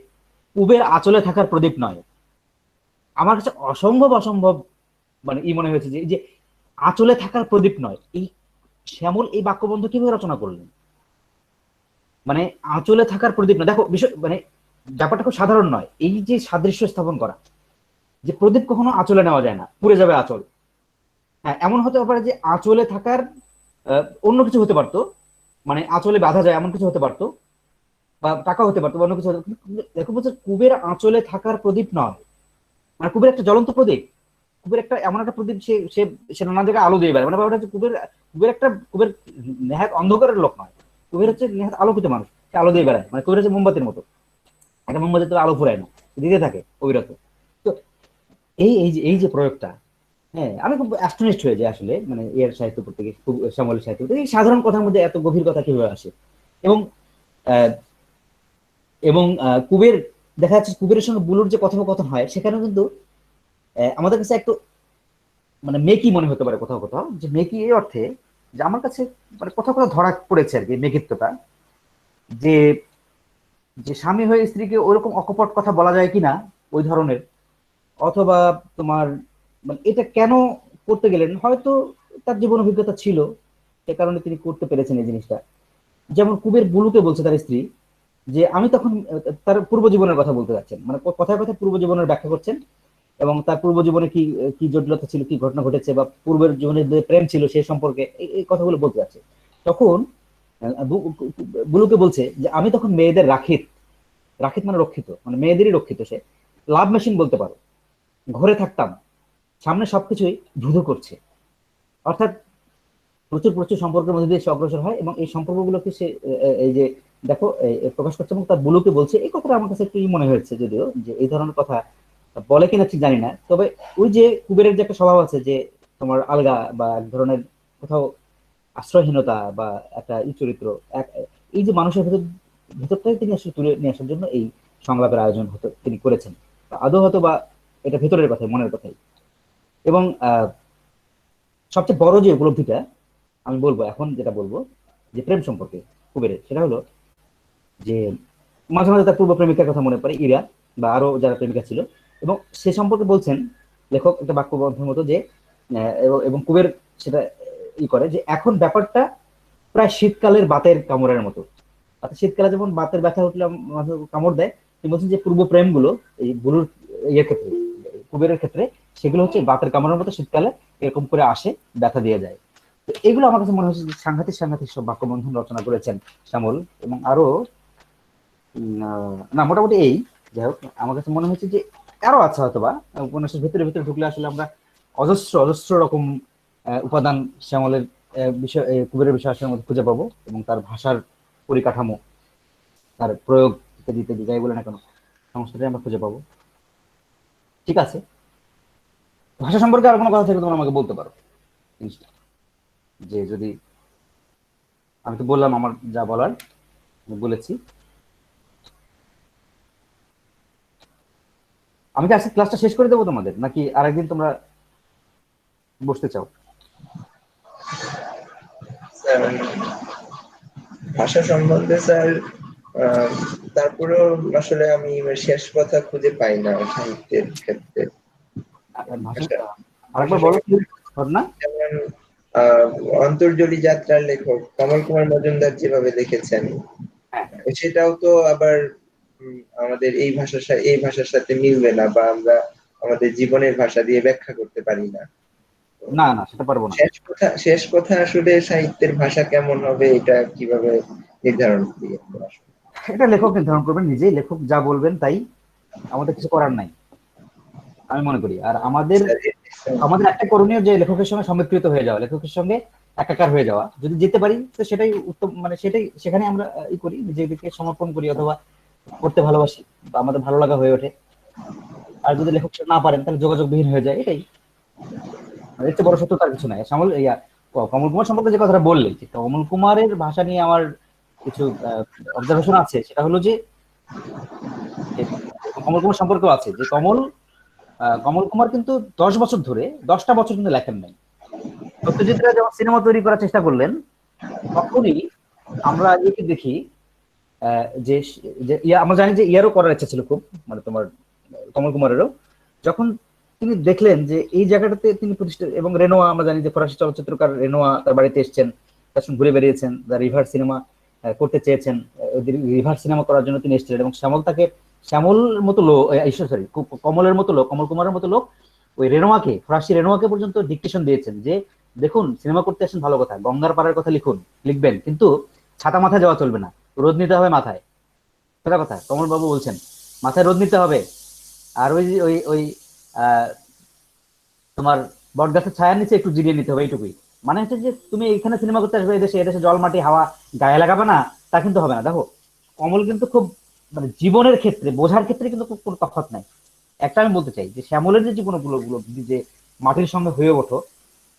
কুবের আঁচলে থাকার প্রদীপ নয়। আমার কাছে অসম্ভব অসম্ভব মানে মনে হয়েছে যে এই যে আঁচলে থাকার প্রদীপ নয়, এই শ্যামল এই বাক্যবন্ধ কিভাবে রচনা করলেন, মানে আঁচলে থাকার প্রদীপ না। দেখো বিষয় মানে ব্যাপারটা খুব সাধারণ নয়, এই যে সাদৃশ্য স্থাপন করা, যে প্রদীপ কখনো আঁচলে নেওয়া যায় না, পুড়ে যাবে আঁচল। হ্যাঁ, এমন হতে পারে যে আঁচলে থাকার অন্য কিছু হতে পারতো, মানে আঁচলে বাঁধা যায় এমন কিছু হতে পারতো, বা টাকা হতে পারতো, বা অন্য কিছু হতে পারতো। দেখো বলছে কুবের আঁচলে থাকার প্রদীপ নয়, মানে কুবের একটা জ্বলন্ত প্রদীপ, কুবের একটা এমন একটা প্রদীপ, সে সে সে নানা জায়গায় আলো দিয়ে বেড়ায়, মানে ব্যাপারটা হচ্ছে কুবের নেহাত অন্ধকারের লোক নয়, কুবের হচ্ছে নেহাত আলোকিত মানুষ, সে আলো দিয়ে বেড়ায়, মানে কুবের হচ্ছে মোমবাতির মতো, একটা মোমবাতি তো আলো ফুরায় না, দিতে থাকে অবিরত। তো এই যে প্রয়োগটা, হ্যাঁ, আমি খুব অ্যাস্টনিশড হয়ে যাই আসলে, মানে এর সাহিত্য পড়তে গিয়ে, শ্যামলের সাহিত্য পড়তে গিয়ে, এই সাধারণ কথার মধ্যে এত গভীর কথা কিভাবে আসে। এবং আহ, এবং কুবের, দেখা যাচ্ছে কুবেরের সঙ্গে বুলুর যে কথোপকথন হয় সেখানেও কিন্তু আমাদের কাছে একটু মানে মেকি মনে হতে পারে কোথাও কোথাও, যে মেকি এই অর্থে যে আমার কাছে মানে কোথাও কোথাও ধরা পড়েছে আর কি মেকিত্বটা, যে যে স্বামী হয়ে স্ত্রীকে ওইরকম অকপট কথা বলা যায় কিনা ওই ধরনের, অথবা তোমার মানে এটা কেন করতে গেলেন, হয়তো তার জীবন অভিজ্ঞতা ছিল, সে কারণে তিনি করতে পেরেছেন এই জিনিসটা। যেমন কুবের বুলুকে বলছে তার স্ত্রী যে আমি তখন তার পূর্ব জীবনের কথা বলতে যাচ্ছেন, মানে কথায় কথায় পূর্ব জীবনের ব্যাখ্যা করছেন, এবং তার পূর্ব জীবনে কি কি জটিলতা ছিল, কি ঘটনা ঘটেছে, বা পূর্বের জীবনে যে প্রেম ছিল সেই সম্পর্কে এই কথাগুলো বলতে যাচ্ছে। তখন বুলুকে বলছে যে আমি তখন মেয়েদের রাখিত, রাখিত মানে রক্ষিত, মানে মেয়েদেরই রক্ষিত, সে লাভ মেশিন বলতে পারো, ঘরে থাকতাম, সামনে সবকিছুই ধুধু করছে। অর্থাৎ প্রচুর প্রচুর সম্পর্কের মধ্যে দিয়ে সে অগ্রসর হয়, এবং এই সম্পর্কগুলোকে সে এই যে দেখো প্রকাশ করছে, এবং তার বুলুকে বলছে। এই কথাটা আমার কাছে একটু মনে হয়েছে, যদিও যে এই ধরনের কথা বলে কিনা ঠিক জানি না। তবে ওই যে কুবেরের যে একটা স্বভাব আছে, যে তোমার আলগা বা এক ধরনের কোথাও আশ্রয়হীনতা বা একটা চরিত্র, এই যে মানুষের ভেতরটাই তিনি আসলে তুলে নিয়ে আসার জন্য এই সংলাপের আয়োজন হতো তিনি করেছেন। আদৌ হয়তো বা এটা ভেতরের কথাই, মনের কথাই। এবং সবচেয়ে বড় যে উপলব্ধিটা আমি বলবো এখন, যেটা বলবো যে প্রেম সম্পর্কে কুবেরের, সেটা হলো যে মাঝে মাঝে তার পূর্ব প্রেমিকার কথা মনে পড়ে, ইরা বা আরো যারা প্রেমিকা ছিল, এবং সে সম্পর্কে বলছেন লেখক একটা বাক্যবন্ধের মতো যে এবং কুবের সেটা করে যে এখন ব্যাপারটা প্রায় শীতকালের বাতের কামড়ের মতো। অর্থাৎ শীতকালে যেমন বাতের ব্যথা উঠলে মাঝে কামড় দেয়, তিনি বলছেন যে পূর্ব প্রেমগুলো এই বুলুর ইয়ের ক্ষেত্রে, কুবেরের ক্ষেত্রে, সেগুলো হচ্ছে বাতের কামড়ের মতো শীতকালে এরকম করে আসে, ব্যথা দিয়ে যায়। তো এগুলো আমার কাছে মনে হচ্ছে যে সাংঘাতিক সাংঘাতিক সব বাক্যবন্ধন রচনা করেছেন শ্যামল। এবং আরো না, মোটামুটি এই, যাই হোক, আমার কাছে মনে হচ্ছে যে আরো আছে হয়তো বা উপন্যাসের ভিতরে ভিতরে ঢুকলে আসলে আমরা অজস্র অজস্র রকম উপাদান শ্যামলের বিষয়, কুবেরের বিষয় আসলে মধ্যে খুঁজে পাবো, এবং তার ভাষার পরিকাঠামো, তার প্রয়োগ ইত্যাদি ইত্যাদি যাই বলে না কেন, সমস্তটাই আমরা খুঁজে পাবো। ঠিক আছে, ভাষা সম্পর্কে আর কোনো কথা থেকে তোমরা আমাকে বলতে পারো জিনিসটা, যে যদি, আমি তো বললাম আমার যা বলার বলেছি। আমি কি আজকে ক্লাসটা শেষ করে দেবো তোমাদের, নাকি আরেকদিন তোমরা বসতে চাও? ভাষা সম্বন্ধে স্যার তারপরেও আসলে আমি শেষ কথা খুঁজে পাই না সাহিত্যের ক্ষেত্রে। ভাষা ভাষা আরেকবার বলো কি ঘটনা। যেমন অন্তর্জলি যাত্রার লেখক কমল কুমার মজুমদার যেভাবে লিখেছেন, সেটাও তো আবার আমাদের এই ভাষার সাথে মিলবে না, বা আমরা আমাদের জীবনের ভাষা দিয়ে ব্যাখ্যা করতে পারি না। না না, সেটা পারবো না। শেষ কথা আসলে সাহিত্যের ভাষা কেমন হবে এটা কিভাবে নির্ধারণ করি আমরা আসলে? এটা লেখক নির্ধারণ করবেন নিজেই, লেখক যা বলবেন তাই, আমাদের কিছু করার নাই আমি মনে করি। আর আমাদের আমাদের একটা করণীয় যে লেখকের সঙ্গে সম্পৃক্ত হয়ে যাওয়া, লেখকের সঙ্গে একাকার হয়ে যাওয়া। যদি যেতে পারি তো সেটাই উত্তম, মানে সেটাই, সেখানে আমরা করি, নিজেদেরকে সমর্পণ করি, অথবা করতে ভালোবাসি বা আমাদের ভালো লাগা হয়ে ওঠে। আর যদি লেখক না পারেন তাহলে যোগাযোগবিহীন হয়ে যায়, এটাই। এর চেয়ে বড় সত্য তার কিছু নাই। কমল কুমার সম্পর্কে যে কথাটা বললে, যে কমল কুমারের ভাষা নিয়ে আমার কিছু অবজারভেশন আছে, সেটা হলো যে কমল কুমার সম্পর্কেও আছে, যে কমল কুমার কিন্তু 10 বছর ধরে 10টা বছর কিন্তু লেখেন নাই। সত্যজিৎ রায় যখন সিনেমা তৈরি করার চেষ্টা করলেন, তখনই আমরা একে দেখি যে আমরা জানি যে ইয়ারও করার ইচ্ছা ছিল খুব, মানে তোমার কমল কুমারেরও। যখন তিনি দেখলেন যে এই জায়গাটাতে তিনি প্রতিষ্ঠা, এবং রেনোয়া, আমরা জানি যে ফরাসি চলচ্চিত্রকার রেনোয়া তার বাড়িতে এসেছেন, তার সঙ্গে ঘুরে বেরিয়েছেন, দ্য রিভার সিনেমা করতে চেয়েছেন, রিভার সিনেমা করার জন্য তিনি এসেছিলেন, এবং শ্যামল মতো লোক, সরি, কমলের মতো লোক, কমল কুমারের মতো লোক ওই রেনোয়াকে, ফরাসি রেনোয়াকে পর্যন্ত ডিকটেশন দিয়েছেন যে দেখুন, সিনেমা করতে আসেন ভালো কথা, গঙ্গার পাড়ের কথা লিখবেন, কিন্তু ছাতা মাথায় যাওয়া চলবে না, রোদ নিতে হবে মাথায়। সেটা কথা কমল বাবু বলছেন, মাথায় রোদ নিতে হবে। আর ওই ওই ওই তোমার বটগাছের ছায়ার নিচে একটু জিরিয়ে নিতে হবে, এইটুকুই। মানে হচ্ছে যে তুমি এখানে সিনেমা করতে আসবে, এদেশে জল মাটি হাওয়া গায়ে লাগাবে না, তা কিন্তু হবে না। দেখো, কমল কিন্তু খুব, মানে জীবনের ক্ষেত্রে বোঝার ক্ষেত্রে কিন্তু কোনো তফাৎ নাই। একটা আমি বলতে চাই যে শ্যামলের যে জীবনগুলো যে মাটির সঙ্গে হয়ে ওঠো,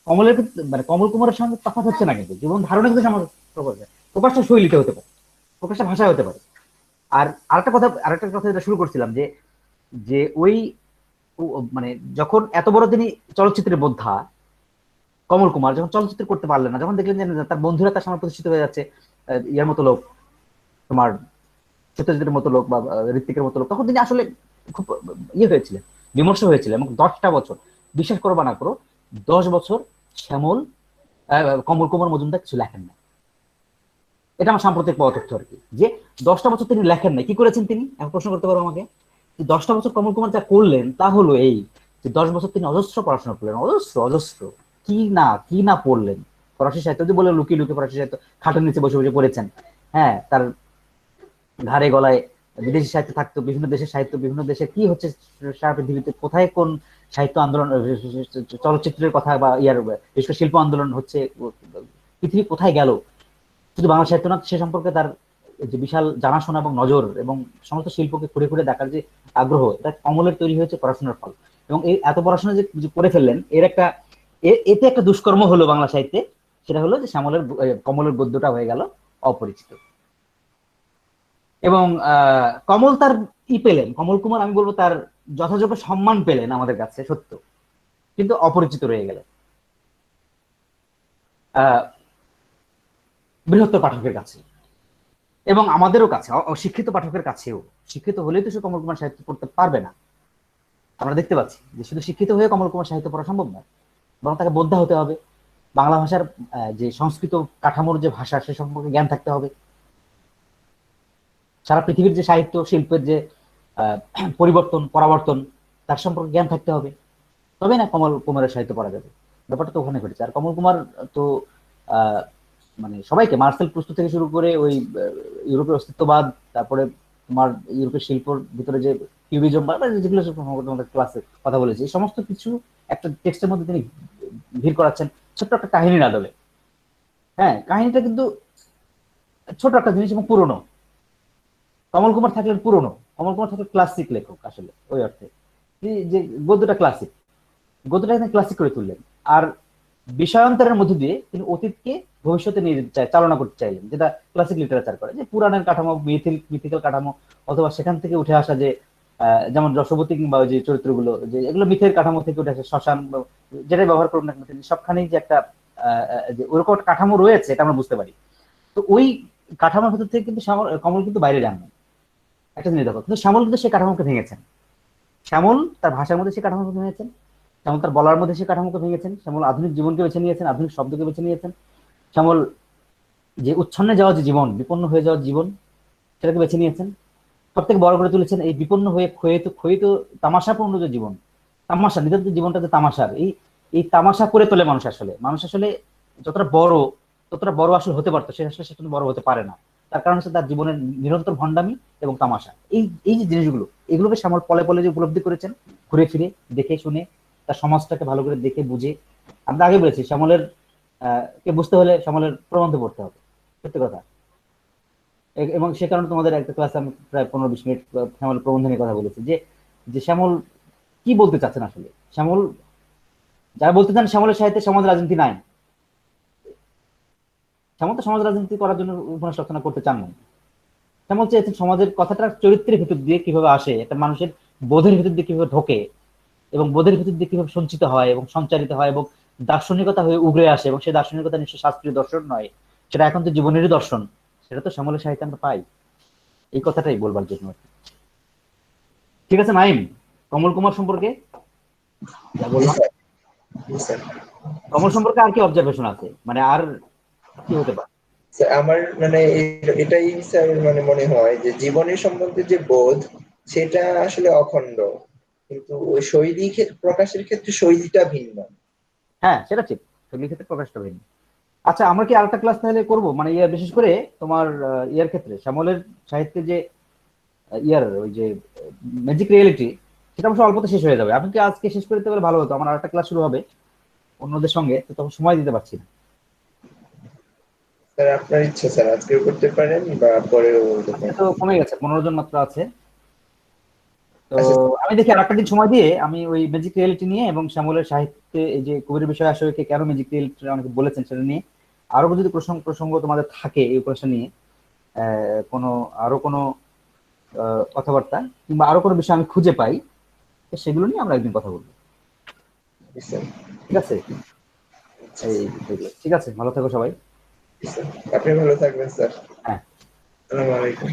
কমলের কিন্তু, মানে কমল কুমারের সঙ্গে তফাৎ হচ্ছে না, কিন্তু জীবন ধারণে কিন্তু আমার প্রকাশটা শৈলীতে হতে পারে, প্রকাশটা ভাষায় হতে পারে। আর আরেকটা কথা যেটা শুরু করছিলাম, যে যে ওই মানে যখন এত বড় তিনি চলচ্চিত্রের বোদ্ধা কমল কুমার, যখন চলচ্চিত্র করতে পারলেন না, যখন দেখলেন যে তার বন্ধুরা তার সামনে প্রতিষ্ঠিত হয়ে যাচ্ছে, ইয়ার মতো লোক, তোমার সত্যজিতের মতো লোক বা ঋত্বিকের মতো লোক, তখন তিনি আসলে খুব হয়েছিলেন, বিমর্ষ হয়েছিলেন। এবং 10টা বছর, বিশ্বাস করো বা না করো, 10 বছর শ্যামল কমল কুমার মজুমদার কিছু লেখেন না। এটা আমার সাম্প্রতিক পাওয়া তথ্য আর কি, যে 10টা বছর তিনি লেখেন নাই। কি করেছেন তিনি, এখন প্রশ্ন করতে পারো আমাকে, যে 10টা বছর কমল কুমার যা করলেন তা হলো এই, যে 10 বছর তিনি অজস্র পড়াশোনা করলেন, অজস্র অজস্র, কি না পড়লেন। ফরাসি সাহিত্য যদি বলে লুকিয়ে লুকিয়ে ফরাসি সাহিত্য খাটের নিচে বসে বসে পড়েছেন। হ্যাঁ, তার ঘাড়ে গলায় বিদেশি সাহিত্য থাকতো, বিভিন্ন দেশের সাহিত্য, বিভিন্ন দেশে কি হচ্ছে সারা পৃথিবীতে, কোথায় কোন সাহিত্য আন্দোলন, চলচ্চিত্রের কথা বা বিশেষ করে শিল্প আন্দোলন হচ্ছে, পৃথিবী কোথায় গেল, শুধু বাংলা সাহিত্য না, সে সম্পর্কে তার যে বিশাল জানাশোনা এবং নজর এবং সমস্ত শিল্পকে খুঁড়ে খুঁড়ে দেখার যে আগ্রহ, এটা কমলের তৈরি হয়েছে পড়াশোনার ফল। এবং এই এত পড়াশোনা যে করে ফেললেন, এর একটা এতে একটা দুষ্কর্ম হলো বাংলা সাহিত্যে, সেটা হলো যে কমলের গদ্যটা হয়ে গেল অপরিচিত। এবং কমল তার পেলেন, কমল কুমার আমি বলবো তার যথাযোগ্য সম্মান পেলেন আমাদের কাছে সত্য, কিন্তু অপরিচিত রয়ে গেলেন বৃহত্তর পাঠকের কাছে এবং আমাদেরও কাছে, অশিক্ষিত পাঠকের কাছেও। শিক্ষিত হলেই তো সে কমল কুমার সাহিত্য পড়তে পারবে না। আমরা দেখতে পাচ্ছি যে শুধু শিক্ষিত হয়ে কমল কুমার সাহিত্য পড়া সম্ভব নয়, বরং তাকে বোদ্ধা হতে হবে। বাংলা ভাষার যে সংস্কৃত কাঠামোর যে ভাষা, সে সম্পর্কে জ্ঞান থাকতে হবে। সারা পৃথিবীর যে সাহিত্য শিল্পের যে পরিবর্তন পরাবর্তন, তার সম্পর্কে জ্ঞান থাকতে হবে, তবে না কমল কুমারের সাহিত্য পড়া যাবে। ব্যাপারটা তো ওখানে ঘটেছে। আর কমল কুমার তো মানে সবাইকে, মার্সেল প্রুস্তো থেকে শুরু করে ওই ইউরোপের অস্তিত্ববাদ, তারপরে তোমার ইউরোপের শিল্পর ভিতরে যে কিউবিজম বা যেগুলো তোমাদের ক্লাসে কথা বলেছি, এই সমস্ত কিছু একটা টেক্সটের মধ্যে তিনি ভিড় করাচ্ছেন ছোট্ট একটা কাহিনীর আদলে। হ্যাঁ, কাহিনীটা কিন্তু ছোট একটা জিনিস এবং পুরনো। কমল কুমার থাকলেন পুরনো, কমল কুমার থাকলে ক্লাসিক লেখক আসলে ওই অর্থে, যে গদ্যটা ক্লাসিক, গদ্যটা তিনি ক্লাসিক করে তুললেন। আর বিষয়ান্তরের মধ্যে দিয়ে তিনি অতীতকে ভবিষ্যতে নিয়ে যেতে চালনা করতে চাইলেন, যেটা ক্লাসিক লিটারেচার করে, যে পুরাণের কাঠামো, মিথিক্যাল কাঠামো, অথবা সেখান থেকে উঠে আসা যে যেমন রসবতী কিংবা ওই যে চরিত্রগুলো, যে এগুলো মিথের কাঠামো থেকে উঠে আসে, শ্মশান যেটাই ব্যবহার করুন না কেন, সবখানেই যে একটা যে ওরকম একটা কাঠামো রয়েছে, এটা আমরা বুঝতে পারি। তো ওই কাঠামোর ভেতর থেকে কিন্তু কমল কিন্তু বাইরে যান না। একটা জিনিস দেখো, কিন্তু শ্যামল কিন্তু সেই কাঠামোকে ভেঙেছেন। শ্যামল তার ভাষার মধ্যে সেই কাঠামোকে ভেঙেছেন, শ্যামল তার বলার মধ্যে সেই কাঠামোকে ভেঙেছেন, শ্যামল আধুনিক জীবনকে বেছে নিয়েছেন, আধুনিক শব্দকে বেছে নিয়েছেন। শ্যামল যে উচ্ছন্নে যাওয়া যে জীবন, বিপন্ন হয়ে যাওয়া জীবন, সেটাকে বেছে নিয়েছেন। সব থেকে বড় করে তুলেছেন এই বিপন্ন হয়ে ক্ষয়িত তামাশাপূর্ণ যে জীবন, তামাশা নিতান্ত জীবনটা যে তামাশার, এই তামাশা করে তোলে মানুষ। আসলে যতটা বড়, ততটা বড় আসলে হতে পারতো, সে আসলে সেটা বড় হতে পারে না। তার কারণ হচ্ছে তার জীবনের নিরন্তর ভণ্ডামি এবং তামাশা। এই যে জিনিসগুলো, এগুলোকে শ্যামল পলে পলে যে উপলব্ধি করেছেন, ঘুরে ফিরে দেখে শুনে, তার সমাজটাকে ভালো করে দেখে বুঝে। আমরা আগে বলেছি শ্যামলের কে বুঝতে হলে শ্যামলের প্রবন্ধ পড়তে হবে, সত্যি কথা। এবং সে কারণে তোমাদের একটা ক্লাসে আমি প্রায় 15-20 মিনিট শ্যামল প্রবন্ধ নিয়ে কথা বলেছি, যে যে শ্যামল কি বলতে চাচ্ছেন আসলে। শ্যামল যারা বলতে চান শ্যামলের সাহিত্যে সমাজ রাজনীতি নাই, শ্যামল তো সমাজ রাজনীতি করার জন্য উপন্যাস রচনা করতে চান না। শ্যামল চেয়েছেন সমাজের কথাটা চরিত্রের ভিতর দিয়ে কিভাবে আসে, একটা মানুষের বোধের ভিতর দিয়ে কিভাবে ঢোকে, এবং বোধের ভিতর দিয়ে কিভাবে সঞ্চিত হয় এবং সঞ্চারিত হয় এবং দার্শনিকতা হয়ে উগড়ে আসে। এবং সেই দার্শনিকতা নিশ্চয় শাস্ত্রীয় দর্শন নয়, সেটা এখন তো জীবনেরই দর্শন। সেটা তো শ্যামলের সাহিত্যে আমরা পাই। এই কথাটাই বলবার জন্য। ঠিক আছে নাইম, কমল কুমার সম্পর্কে যা জি বললাম, স্যার, জি স্যার। কমল সম্পর্কে আর কি অবজারভেশন আছে, মানে আর কি হতে পারে? স্যার, আমার মানে এটাই স্যার মানে মনে হয় যে জীবনের সম্বন্ধে যে বোধ, সেটা আসলে অখণ্ড, কিন্তু ওই শৈলী প্রকাশের ক্ষেত্রে শৈলীটা ভিন্ন। হ্যাঁ, সেটা ঠিক, সেগুলির ক্ষেত্রে প্রকাশটা হয়নি। আচ্ছা, আমরা কি আরেকটা ক্লাস তাহলে করবো, মানে ইয়ার বিশেষ করে তোমার ইয়ার ক্ষেত্রে শ্যামলের সাহিত্যে যে ইয়ার ওই যে ম্যাজিক রিয়েলিটি, সেটা অবশ্য অল্পতে শেষ হয়ে যাবে। আপনি কি আজকে শেষ করে দিতে পারলে ভালো হতো, আমার আরেকটা ক্লাস শুরু হবে অন্যদের সঙ্গে, তো তখন সময় দিতে পারছি না। স্যার, আপনার ইচ্ছা স্যার, আজকেও করতে পারেন বা পরেও করতে আজকে পারেন। তো কমে গেছে, 15 জন মাত্র আছে। তো আচ্ছা আমি দেখি আরেকটা দিন সময় দিয়ে আমি ওই ম্যাজিক রিয়েলিটি নিয়ে এবং শ্যামলের সাহিত্যে এই যে কবির বিষয় আসলে কেন ম্যাজিক রিয়েলিটি অনেকে বলেছেন, সেটা নিয়ে আরো যদি প্রসঙ্গ তোমাদের থাকে এই উপন্যাসটা নিয়ে, কোনো আরো কোনো কথাবার্তা কিংবা আরো কোনো বিষয় আমি খুঁজে পাই, তো সেগুলো নিয়ে আমরা একদিন কথা বলবো। স্যার। ঠিক আছে, ঠিক আছে, ভালো থাকো সবাই। স্যার, আপনি ভালো থাকবেন স্যার। হ্যাঁ। আসসালামু আলাইকুম।